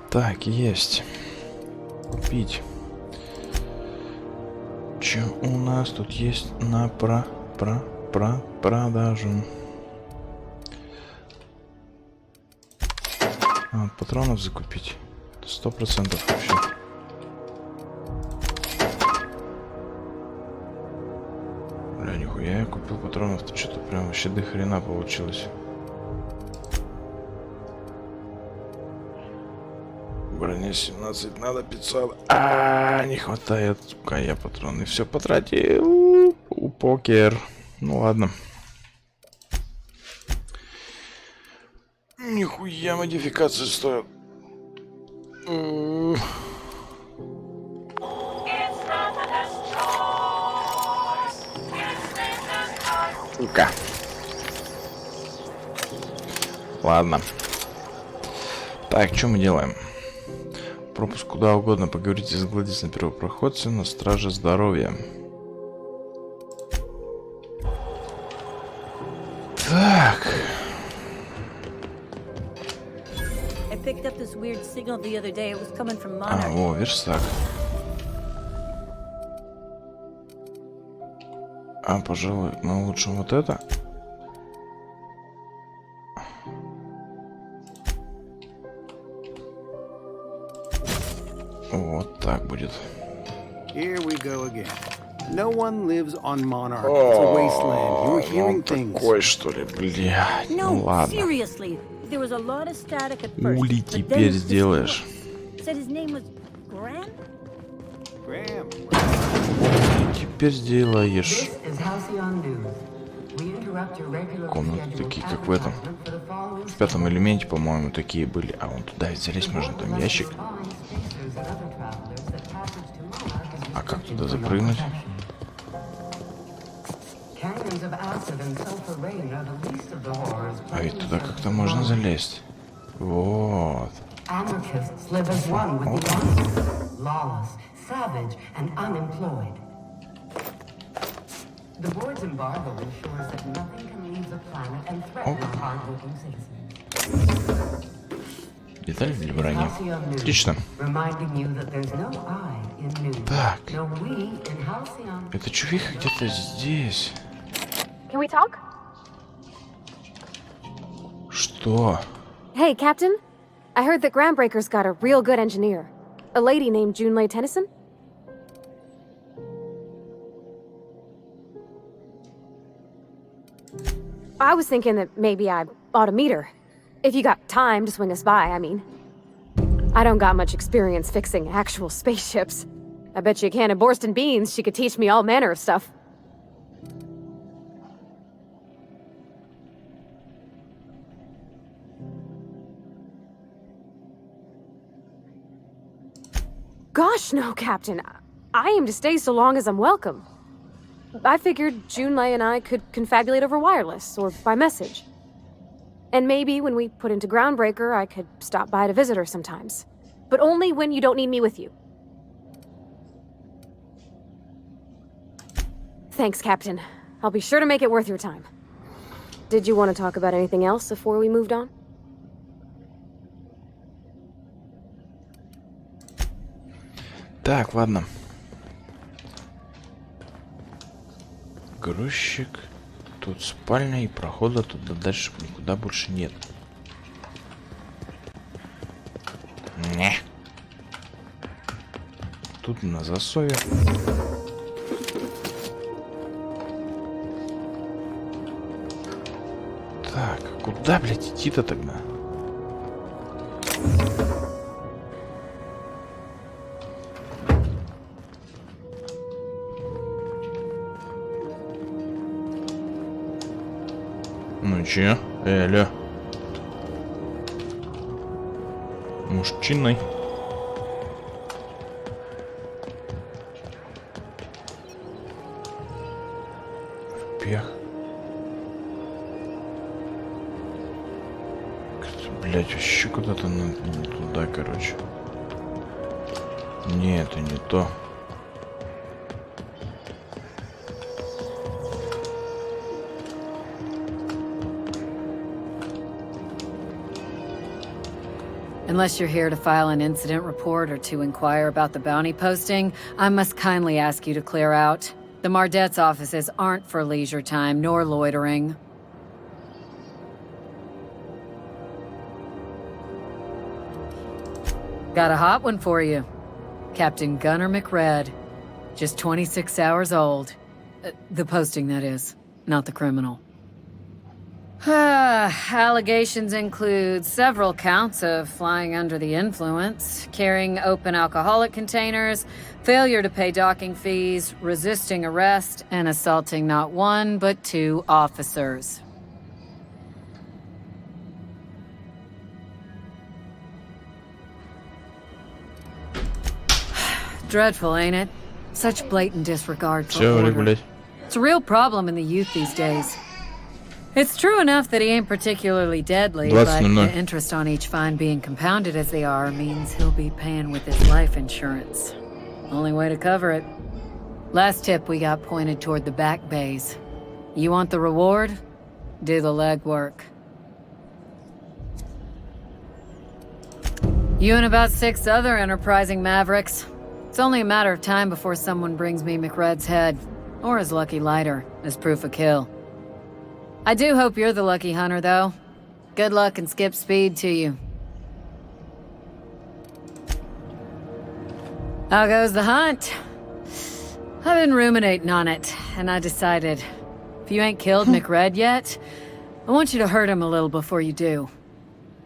Так, есть. Купить. Что у нас тут есть на продажу? Патронов закупить. 100% вообще. Бля, нихуя я купил патронов-то, что-то прям вообще до хрена получилось. Броня 17, надо 500. Не хватает, сука, я патроны все потратил. Покер. Ну ладно. Нихуя модификации стоят. Сука. Ладно. Так, что мы делаем? Пропуск куда угодно. Поговорите с Гладис на первопроходце на страже здоровья. Так. О, верстак. Пожалуй, мы улучшим вот это. Вот так будет. Такой, что ли, бля. Ну ладно. Ули теперь сделаешь. Теперь сделаешь. Комнаты такие, как в этом. В пятом элементе, по-моему, такие были. А вон туда ведь залезть можно, там ящик. А как туда запрыгнуть? А ведь туда как-то можно залезть. Вот. Детали для брони. Отлично. Так. Это чувиха где-то здесь. Can we talk? Что? Hey, Captain. I heard that Groundbreaker's got a real good engineer. A lady named Junlei Tennyson. I was thinking that maybe I ought to meet her. If you got time to swing us by, I mean. I don't got much experience fixing actual spaceships. I bet you a can of Borston beans she could teach me all manner of stuff. Gosh, no, Captain. I aim to stay so long as I'm welcome. I figured Junlei and I could confabulate over wireless, or by message. And maybe when we put into Groundbreaker, I could stop by to visit her sometimes. But only when you don't need me with you. Thanks, Captain. I'll be sure to make it worth your time. Did you want to talk about anything else before we moved on? Так, ладно. Грузчик. Тут спальня и прохода туда дальше никуда больше нет. Не. Тут на засове. Так, куда, блядь, идти-то тогда? Ну че? Алло. Мужчиной. Пех. Блять, вообще куда-то туда, короче. Не, это не то. Unless you're here to file an incident report or to inquire about the bounty posting, I must kindly ask you to clear out. The Mardet's offices aren't for leisure time nor loitering. Got a hot one for you. Captain Gunnar McRed. Just 26 hours old. The posting, that is, not the criminal. Allegations include several counts of flying under the influence, carrying open alcoholic containers, failure to pay docking fees, resisting arrest, and assaulting not one, but 2 officers. Dreadful, ain't it? Such blatant disregard for order. It's a real problem in the youth these days. It's true enough that he ain't particularly deadly, but the interest on each fine being compounded as they are means he'll be paying with his life insurance. Only way to cover it. Last tip we got pointed toward the back bays. You want the reward? Do the legwork. You and about 6 other enterprising mavericks. It's only a matter of time before someone brings me McRed's head, or his lucky lighter, as proof of kill. I do hope you're the lucky hunter, though. Good luck and skip speed to you. How goes the hunt? I've been ruminating on it, and I decided, if you ain't killed McRed yet, I want you to hurt him a little before you do.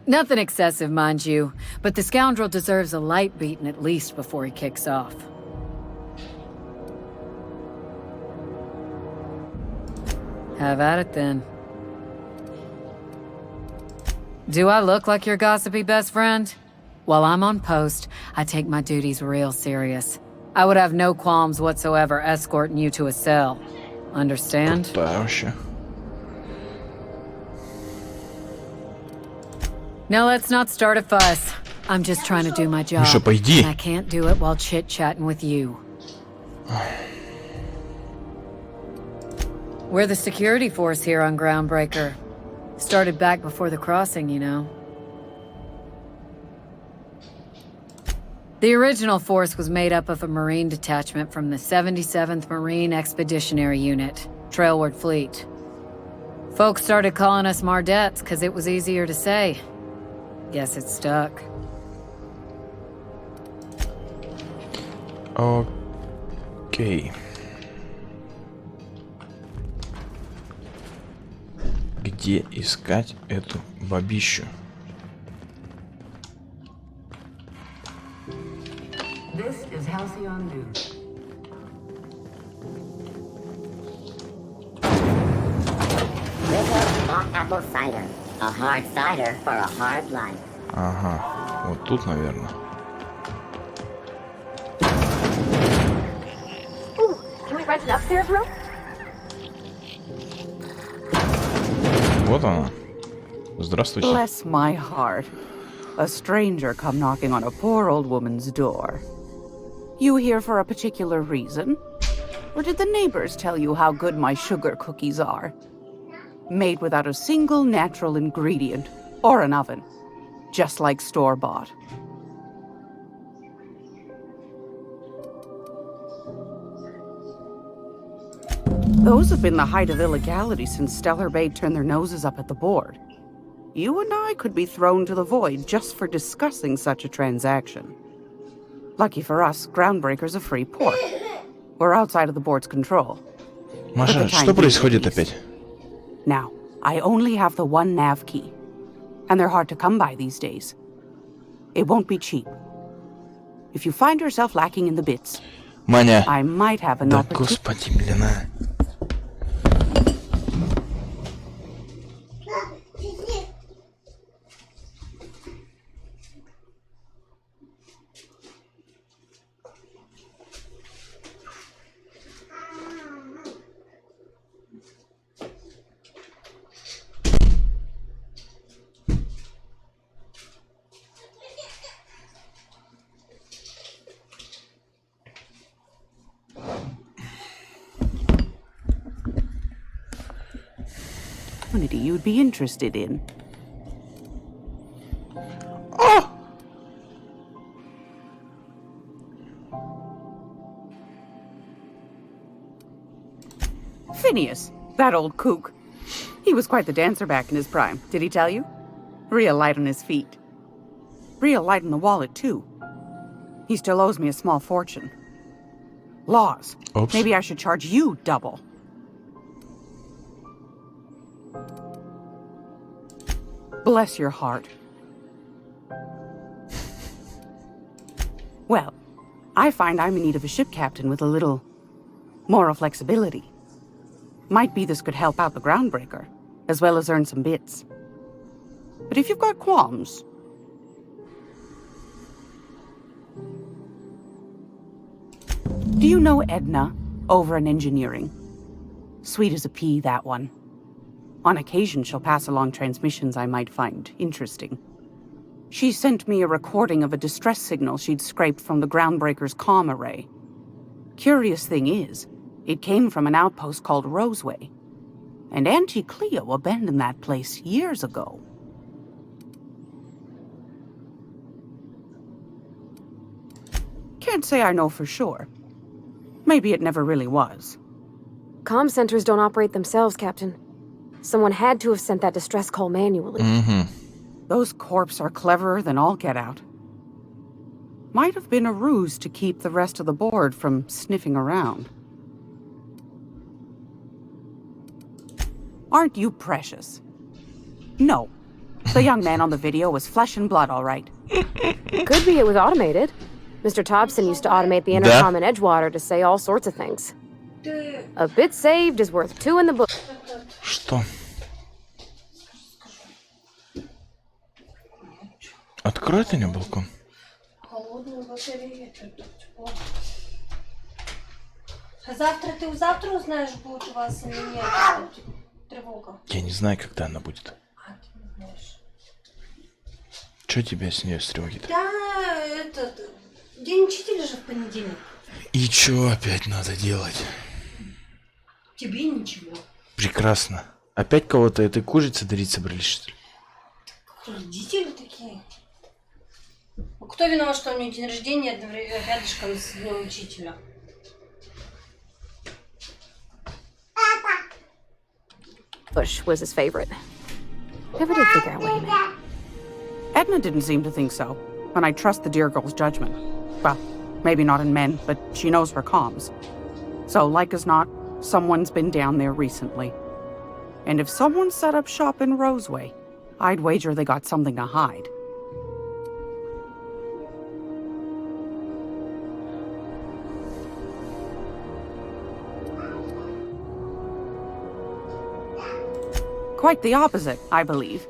Nothing excessive, mind you, but the scoundrel deserves a light beating at least before he kicks off. Have at it then. Do I look like your gossipy best friend? While I'm on post, I take my duties real serious. I would have no qualms whatsoever escorting you to a cell. Understand? Now let's not start a fuss. I'm just trying to do my job. And I can't do it while chit-chatting with you. We're the security force here on Groundbreaker. Started back before the crossing, you know. The original force was made up of a Marine detachment from the 77th Marine Expeditionary Unit, Trailward Fleet. Folks started calling us Mardettes because it was easier to say. Guess it stuck. Окей. Где искать эту бабищу? This is Halcyon Dew. Hot apple cider. A hard cider for a hard life. Ага, вот тут, наверное. Ooh, can we rent an upstairs room? Вот она. Здравствуйте. Bless my heart. A stranger come knocking on a poor old woman's door. You here for a particular reason? Or did the neighbors tell you how good my sugar cookies are? Made without a single natural ingredient or an oven. Just like store-bought. Those have been the height of illegality since Stellar Bay turned their noses up at the board. You and I could be thrown to the void just for discussing such a transaction. Lucky for us, Groundbreaker's a free port. We're outside of the board's control. Маша, что происходит опять? Now, I only have the one nav key. And they're hard to come by these days. It won't be cheap. If you find yourself lacking in the bits, Маня, I might have an opportunity. Господи, блин, а. You'd be interested in. Oh! Phineas, that old kook. He was quite the dancer back in his prime, did he tell you? Real light on his feet. Real light on the wallet, too. He still owes me a small fortune. Laws. Oops. Maybe I should charge you double. Bless your heart. Well, I find I'm in need of a ship captain with a little moral flexibility. Might be this could help out the Groundbreaker, as well as earn some bits. But if you've got qualms... Do you know Edna, over in engineering? Sweet as a pea, that one. On occasion, she'll pass along transmissions I might find interesting. She sent me a recording of a distress signal she'd scraped from the Groundbreaker's comm array. Curious thing is, it came from an outpost called Roseway. And Auntie Cleo abandoned that place years ago. Can't say I know for sure. Maybe it never really was. Comm centers don't operate themselves, Captain. Someone had to have sent that distress call manually. Those corps are cleverer than all get out. Might have been a ruse to keep the rest of the board from sniffing around. Aren't you precious? No. The young man on the video was flesh and blood, all right. Could be it was automated. Mr. Thompson used to automate the intercom in Edgewater to say all sorts of things. A bit saved is worth two in the book. Что? Открой ты мне балкон. Холодную батарею, это тепло. А завтра узнаешь, будет у вас или нет тревога. Я не знаю, когда она будет. А, ты не знаешь. Что тебя с нее стрёгит? Да, день учителя же в понедельник. И чё опять надо делать? Тебе ничего. Прекрасно. Опять кого-то этой курицы дарить собрались, что ли? Родители такие. Кто виноват, что у нее день рождения рядышком с днем учителя? Bush was his favorite. Never did figure out what he meant. Edna didn't seem to think so, and I trust the dear girl's judgment. Well, maybe not in men, but she knows her comms. So, like as not, someone's been down there recently. And if someone set up shop in Roseway, I'd wager they got something to hide. Quite the opposite, I believe.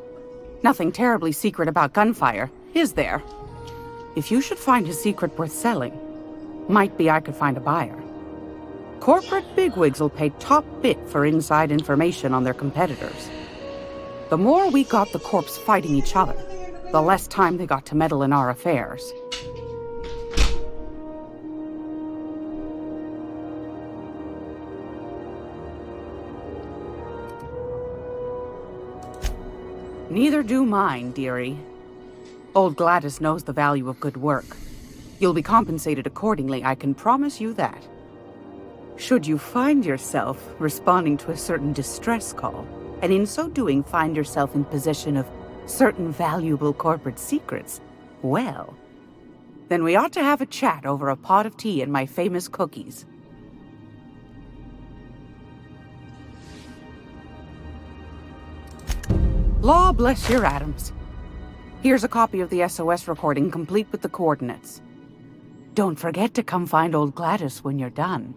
Nothing terribly secret about gunfire, is there? If you should find a secret worth selling, might be I could find a buyer. Corporate bigwigs will pay top bit for inside information on their competitors. The more we got the corps fighting each other, the less time they got to meddle in our affairs. Neither do mine, dearie. Old Gladys knows the value of good work. You'll be compensated accordingly, I can promise you that. Should you find yourself responding to a certain distress call, and in so doing find yourself in possession of certain valuable corporate secrets, well, then we ought to have a chat over a pot of tea and my famous cookies. Law bless your atoms. Here's a copy of the SOS recording, complete with the coordinates. Don't forget to come find old Gladys when you're done.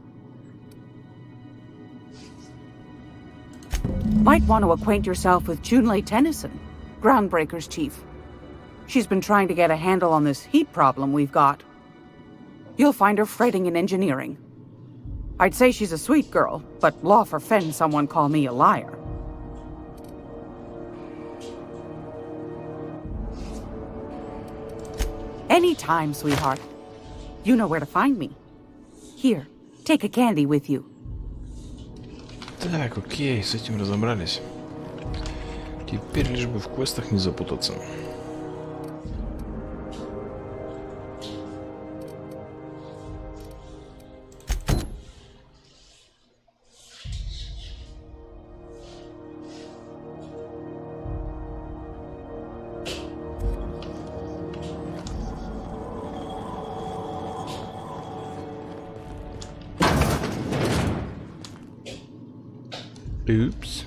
Might want to acquaint yourself with Junlei Tennyson, Groundbreaker's chief. She's been trying to get a handle on this heat problem we've got. You'll find her fretting in engineering. I'd say she's a sweet girl, but law forfend someone call me a liar. Anytime, sweetheart. You know where to find me. Here, take a candy with you. Так, окей, с этим разобрались. Теперь лишь бы в квестах не запутаться. Oops.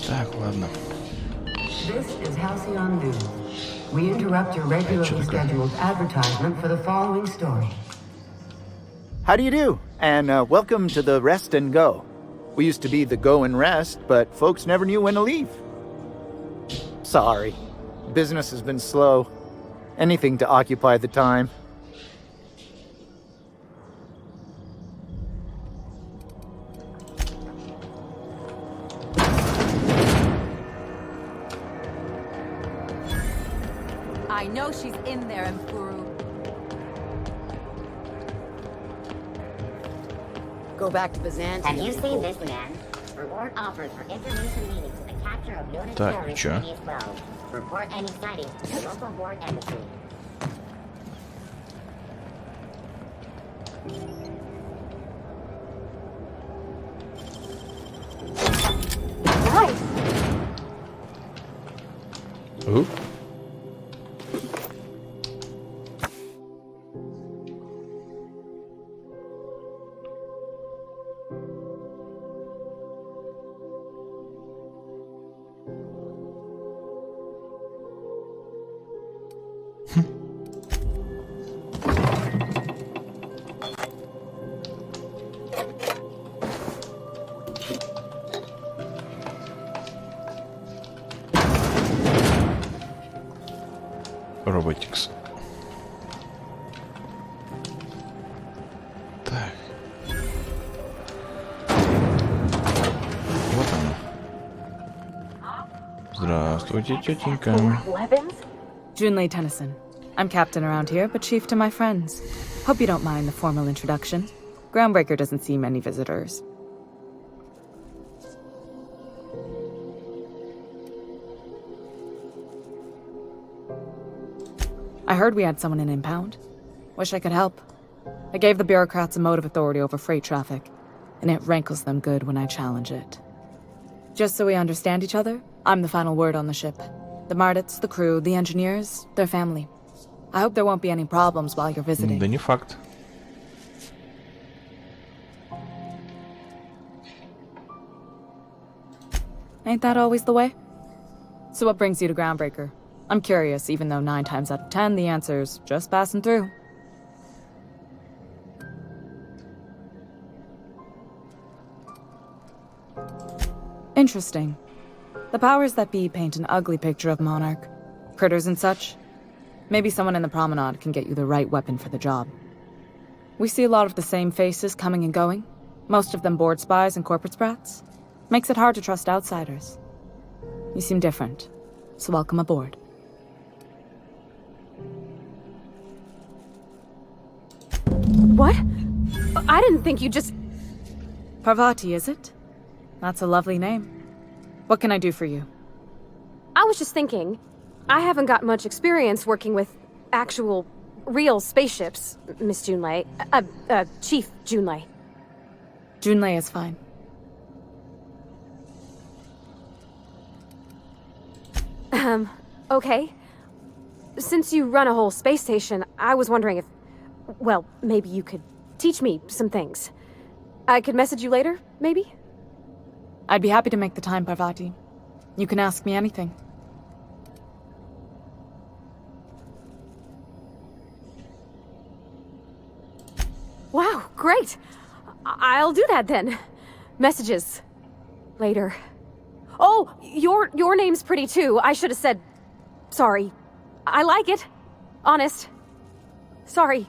Так, ладно. This is Halcyon News. We interrupt your regularly scheduled advertisement for the following story. How do you do? And welcome to the Rest and Go. We used to be the Go and Rest, but folks never knew when to leave. Sorry. Business has been slow. Anything to occupy the time. I know she's in there, Mkuru. Go back to Byzantium. Have you seen this man? Reward offers for information leading to the capture of noted terrorists in Phase 12. Report any sightings to the local board embassy. Nice. Robotics. Так. Вот она. Здравствуйте, тетенька. Junlei Tennyson. I'm captain around here, but chief to my friends. Hope you don't mind the formal introduction. Groundbreaker doesn't see many visitors. I heard we had someone in impound. Wish I could help. I gave the bureaucrats a motive authority over freight traffic, and it rankles them good when I challenge it. Just so we understand each other, I'm the final word on the ship. The Mardits, the crew, the engineers, their family. I hope there won't be any problems while you're visiting. Да не факт. Ain't that always the way? So what brings you to Groundbreaker? I'm curious, even though 9 times out of 10 the answer's just passing through. Interesting. The powers that be paint an ugly picture of Monarch. Critters and such. Maybe someone in the promenade can get you the right weapon for the job. We see a lot of the same faces coming and going. Most of them board spies and corporate sprats. Makes it hard to trust outsiders. You seem different, so welcome aboard. What? I didn't think you just... Parvati, is it? That's a lovely name. What can I do for you? I was just thinking, I haven't got much experience working with actual, real spaceships, Miss Junlei. Chief Junlei. Junlei is fine. Okay. Since you run a whole space station, I was wondering if... Well, maybe you could teach me some things. I could message you later, maybe? I'd be happy to make the time, Parvati. You can ask me anything. Wow, great! I'll do that then. Messages. Later. Oh, your name's pretty too. I should have said... Sorry. I like it. Honest. Sorry.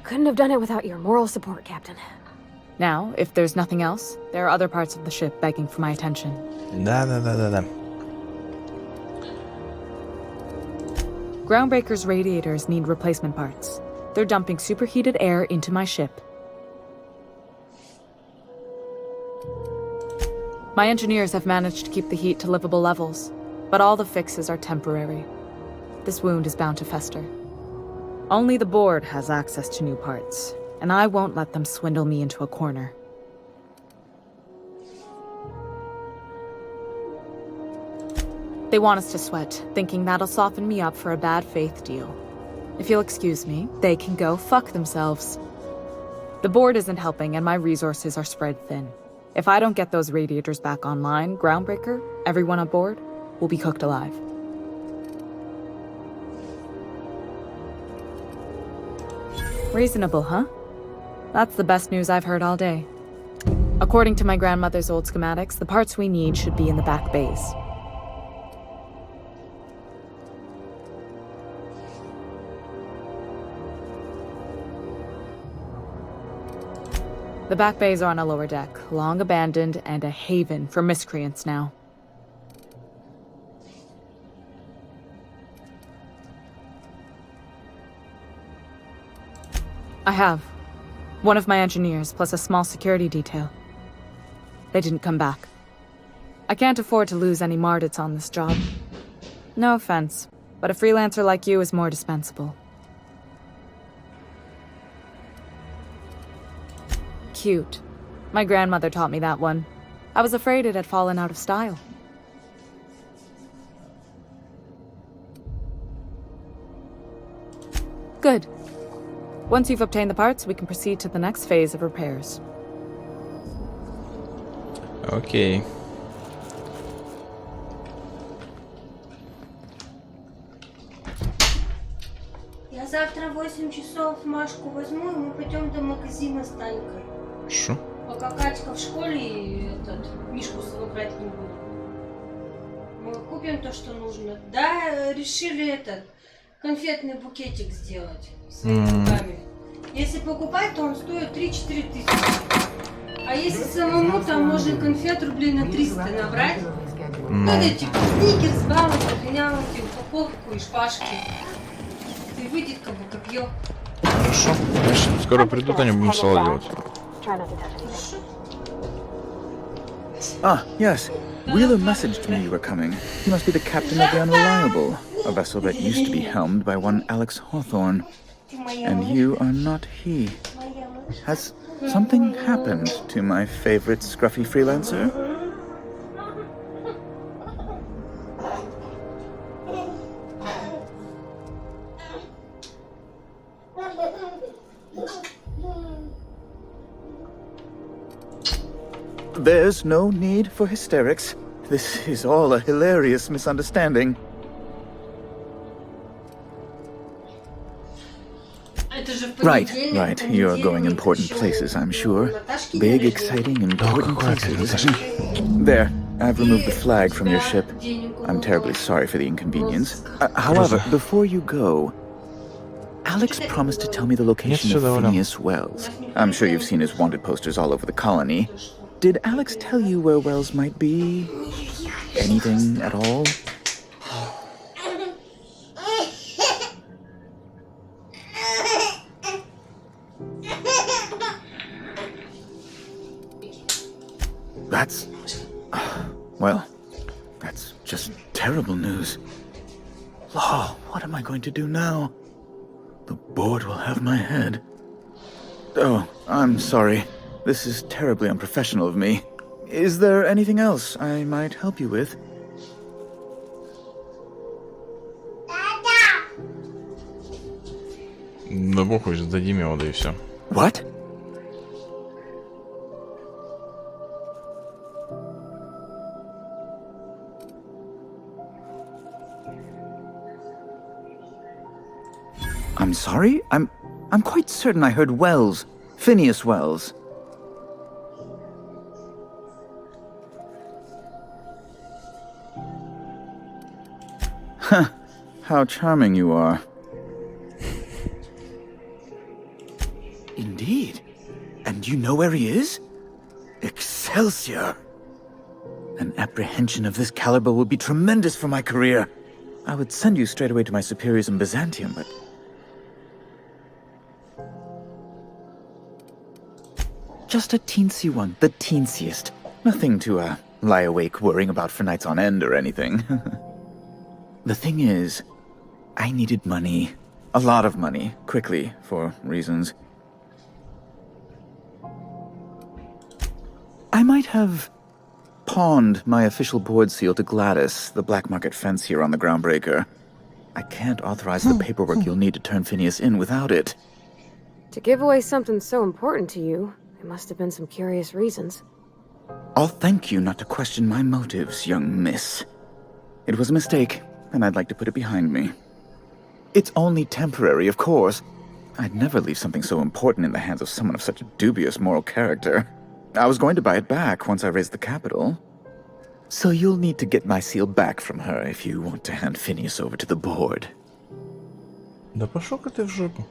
Couldn't have done it without your moral support, Captain. Now, if there's nothing else, there are other parts of the ship begging for my attention. Да. Groundbreaker's radiators need replacement parts. They're dumping superheated air into my ship. My engineers have managed to keep the heat to livable levels, but all the fixes are temporary. This wound is bound to fester. Only the board has access to new parts, and I won't let them swindle me into a corner. They want us to sweat, thinking that'll soften me up for a bad faith deal. If you'll excuse me, they can go fuck themselves. The board isn't helping, and my resources are spread thin. If I don't get those radiators back online, Groundbreaker, everyone aboard, will be cooked alive. Reasonable, huh? That's the best news I've heard all day. According to my grandmother's old schematics, the parts we need should be in the back bays. The back bays are on a lower deck, long abandoned and a haven for miscreants now. I have. One of my engineers, plus a small security detail. They didn't come back. I can't afford to lose any Mardits on this job. No offense, but a freelancer like you is more dispensable. Cute. My grandmother taught me that one. I was afraid it had fallen out of style. Good. Once you've obtained the parts, we can proceed to the next phase of repairs. Okay. Я завтра в 8 часов Машку возьму, и мы пойдем до магазина с Танькой. Шо? Пока Катька в школе, Мишку с собой брать не буду. Мы купим то, что нужно. Да, решили этот конфетный букетик сделать своими руками. Если покупать, то он стоит 3-4 тысячи. А если самому, там можно конфет рублей на 300 набрать. Ну, это типа сникерс, баунти, пенял, упаковку и шпажки. И выйдет как бы копье. Хорошо. Значит, скоро придут, они будем салат делать. Ah, yes. Wheeler messaged me you were coming. He must be the captain of the Unreliable, a vessel that used to be helmed by one Alex Hawthorne. And you are not he. Has something happened to my favorite scruffy freelancer? There's no need for hysterics. This is all a hilarious misunderstanding. Right. You're going important places, I'm sure. Big, exciting, important places. There, I've removed the flag from your ship. I'm terribly sorry for the inconvenience. However, before you go, Alex promised to tell me the location of Phineas Wells. I'm sure you've seen his wanted posters all over the colony. Did Alex tell you where Wells might be? Anything at all? That's... well, that's just terrible news. Law, what am I going to do now? The board will have my head. Oh, I'm sorry. This is terribly unprofessional of me. Is there anything else I might help you with? Да похуй, сдадим его, да и все. What? I'm sorry? I'm quite certain I heard Wells. Phineas Wells. Huh. How charming you are. Indeed. And you know where he is? Excelsior! An apprehension of this caliber would be tremendous for my career. I would send you straight away to my superiors in Byzantium, but... just a teensy one, the teensiest. Nothing to, lie awake worrying about for nights on end or anything. The thing is, I needed money. A lot of money, quickly, for reasons. I might have pawned my official board seal to Gladys, the black market fancier on the Groundbreaker. I can't authorize the paperwork you'll need to turn Phineas in without it. To give away something so important to you, there must have been some curious reasons. I'll thank you not to question my motives, young miss. It was a mistake, and I'd like to put it behind me. It's only temporary, of course. I'd never leave something so important in the hands of someone of such a dubious moral character. I was going to buy it back once I raised the capital. So you'll need to get my seal back from her if you want to hand Phineas over to the board. Да пошел-ка ты в жопу.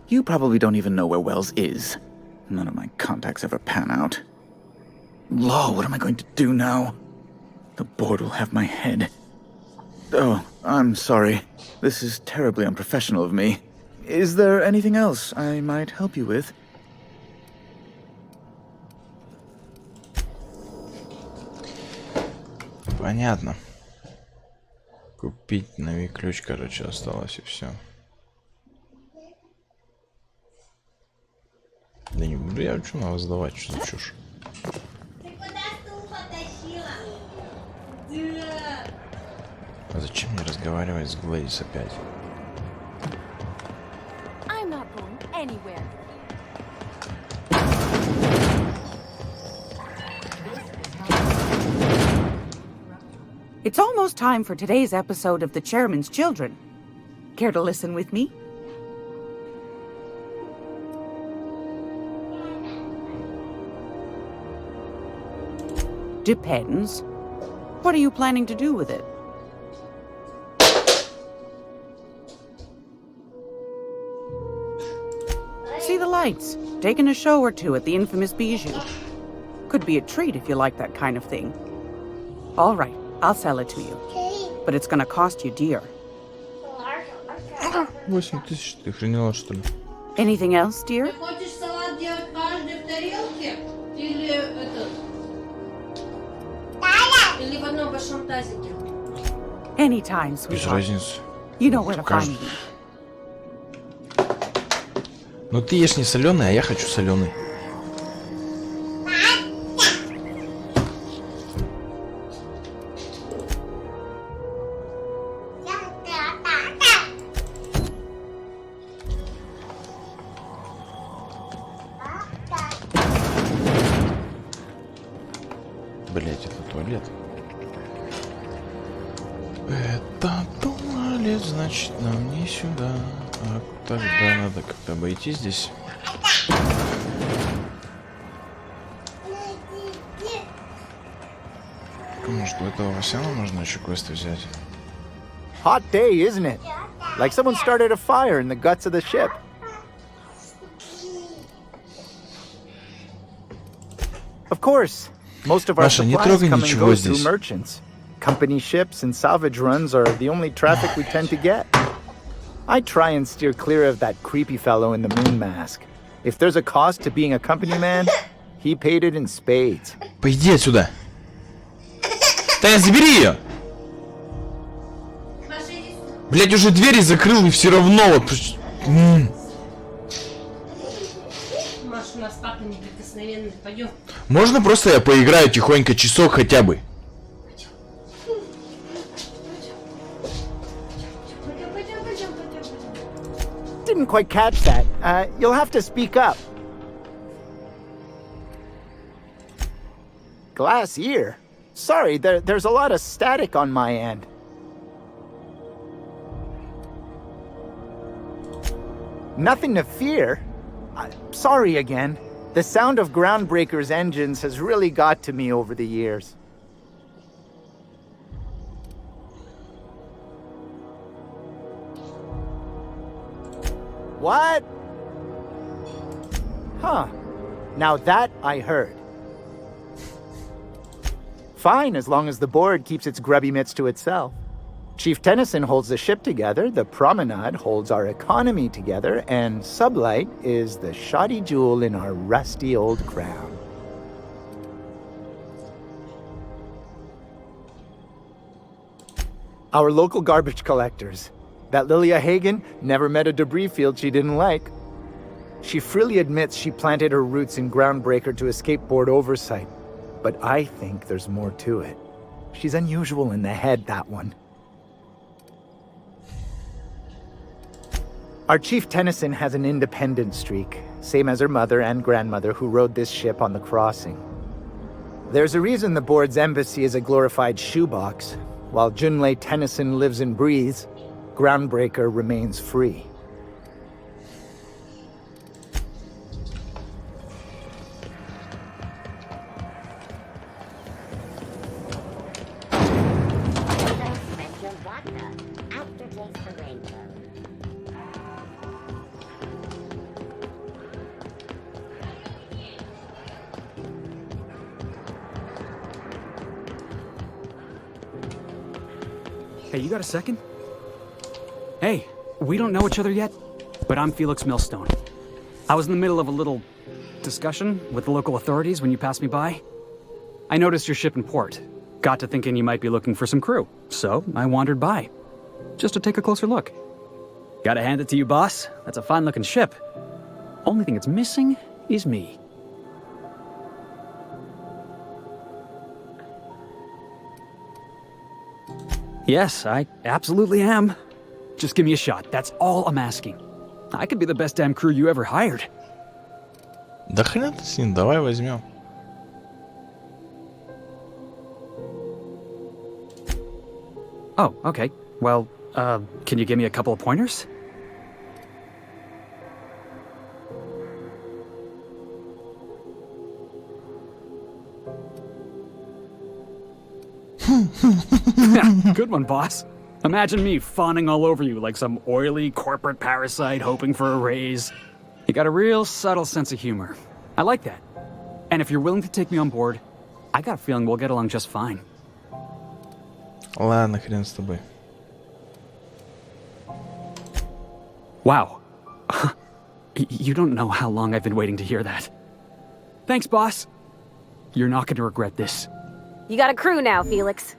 You probably don't even know where Wells is. None of my contacts ever pan out. Law, what am I going to do now? The board will have my head. Oh, I'm sorry. This is terribly unprofessional of me. Is there anything else I might help you with? Понятно. Купить новый ключ, короче, осталось и все. Да не буду я что надо сдавать, что за чушь. А зачем мне разговаривать с Глэдис опять? I'm not going anywhere. It's almost time for today's episode of The Chairman's Children. Care to listen with me? Depends. What are you planning to do with it? See the lights. Taking a show or two at the infamous Bijou. Could be a treat if you like that kind of thing. All right, I'll sell it to you. But it's gonna cost you dear. 8000, ты охренела, что ли? Anything else, dear? Ты хочешь салат делать каждый в тарелке? Или этот? Или в одном большом тазике? Anytime, Без sweetheart. разницы. You know where to find Каждый. me. Но ты ешь не соленый, а я хочу соленый. Блять, это туалет. Это туалет, значит, нам не сюда. А тогда надо как-то обойти здесь. Может, у этого Васяна можно еще квесты взять? Hot day, isn't it? Like someone started a fire in the guts of the ship. Of course, most of our Маша, не supplies трогай come and ничего go through здесь. merchants. Company ships and salvage runs are the only traffic we tend to get. I try and steer clear of that creepy fellow in the moon mask. If there's a cost to being a company man, he paid it in spades. Пойди отсюда. Таня, забери ее! Блять, уже двери закрыл и все равно вот... Маш, у нас папа неприкосновенный. Пойдем. Можно просто я поиграю тихонько, часок хотя бы? Didn't quite catch that. You'll have to speak up. Glass ear? Sorry, there's a lot of static on my end. Nothing to fear. Sorry again. The sound of Groundbreaker's engines has really got to me over the years. What? Huh. Now that I heard. Fine, as long as the board keeps its grubby mitts to itself. Chief Tennyson holds the ship together, the Promenade holds our economy together, and Sublight is the shoddy jewel in our rusty old crown. Our local garbage collectors. That Lilia Hagen never met a debris field she didn't like. She freely admits she planted her roots in Groundbreaker to escape board oversight. But I think there's more to it. She's unusual in the head, that one. Our Chief Tennyson has an independent streak, same as her mother and grandmother who rode this ship on the crossing. There's a reason the board's embassy is a glorified shoebox. While Junlei Tennyson lives and breathes, Groundbreaker remains free. Hey, you got a second? Hey, we don't know each other yet, but I'm Felix Millstone. I was in the middle of a little discussion with the local authorities when you passed me by. I noticed your ship in port. Got to thinking you might be looking for some crew, so I wandered by. Just to take a closer look. Gotta hand it to you, boss. That's a fine-looking ship. Only thing it's missing is me. Yes, I absolutely am. Just give me a shot. That's all I'm asking. I could be the best damn crew you ever hired. Да хрен ты с ним, давай возьмем. Oh, okay. Well, can you give me a couple of pointers? Good one, boss. Imagine me fawning all over you like some oily corporate parasite hoping for a raise. You got a real subtle sense of humor. I like that. And if you're willing to take me on board, I got a feeling we'll get along just fine. Ладно, хрен с тобой. Wow. You don't know how long I've been waiting to hear that. Thanks, boss. You're not going to regret this. You got a crew now, Felix.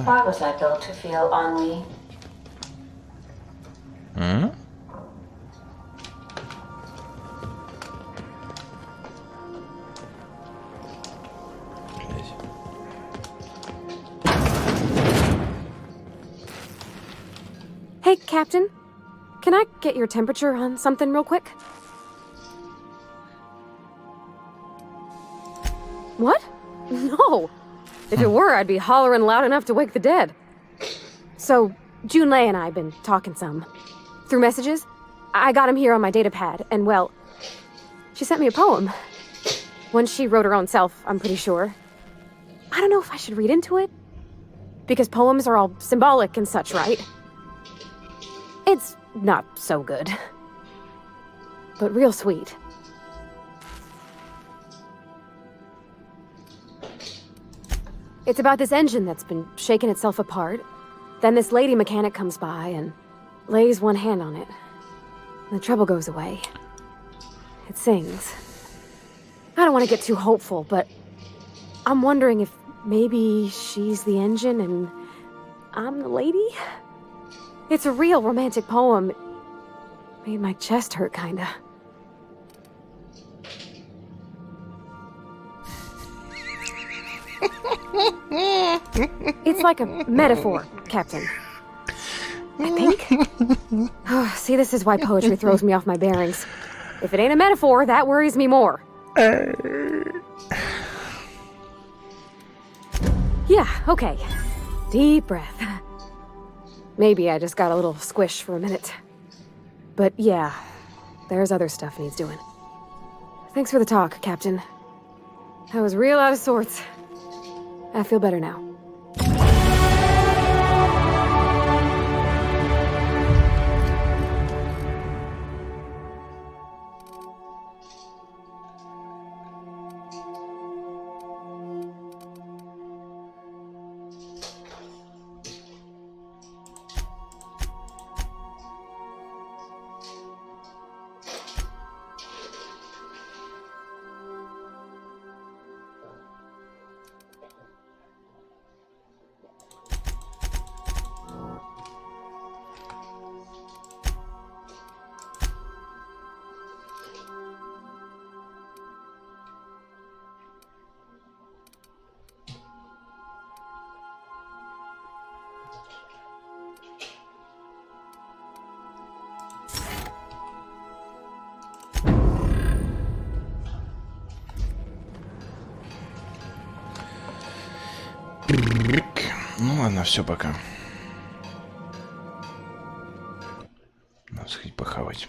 Why was I built to feel ennui? Hey, Captain. Can I get your temperature on something real quick? What? No. If it were, I'd be hollering loud enough to wake the dead. So, Junlei and I have been talking some. Through messages. I got him here on my data pad, and well, she sent me a poem. One she wrote her own self, I'm pretty sure. I don't know if I should read into it. Because poems are all symbolic and such, right? It's not so good. But real sweet. It's about this engine that's been shaking itself apart. Then this lady mechanic comes by and lays one hand on it. And the trouble goes away. It sings. I don't want to get too hopeful, but I'm wondering if maybe she's the engine and I'm the lady? It's a real romantic poem. Made my chest hurt, kinda. It's like a metaphor, Captain. I think? Oh, see, this is why poetry throws me off my bearings. If it ain't a metaphor, that worries me more. Yeah, okay. Deep breath. Maybe I just got a little squish for a minute. But yeah, there's other stuff needs doing. Thanks for the talk, Captain. I was real out of sorts. I feel better now. Ну ладно, все, пока. Надо сходить похавать.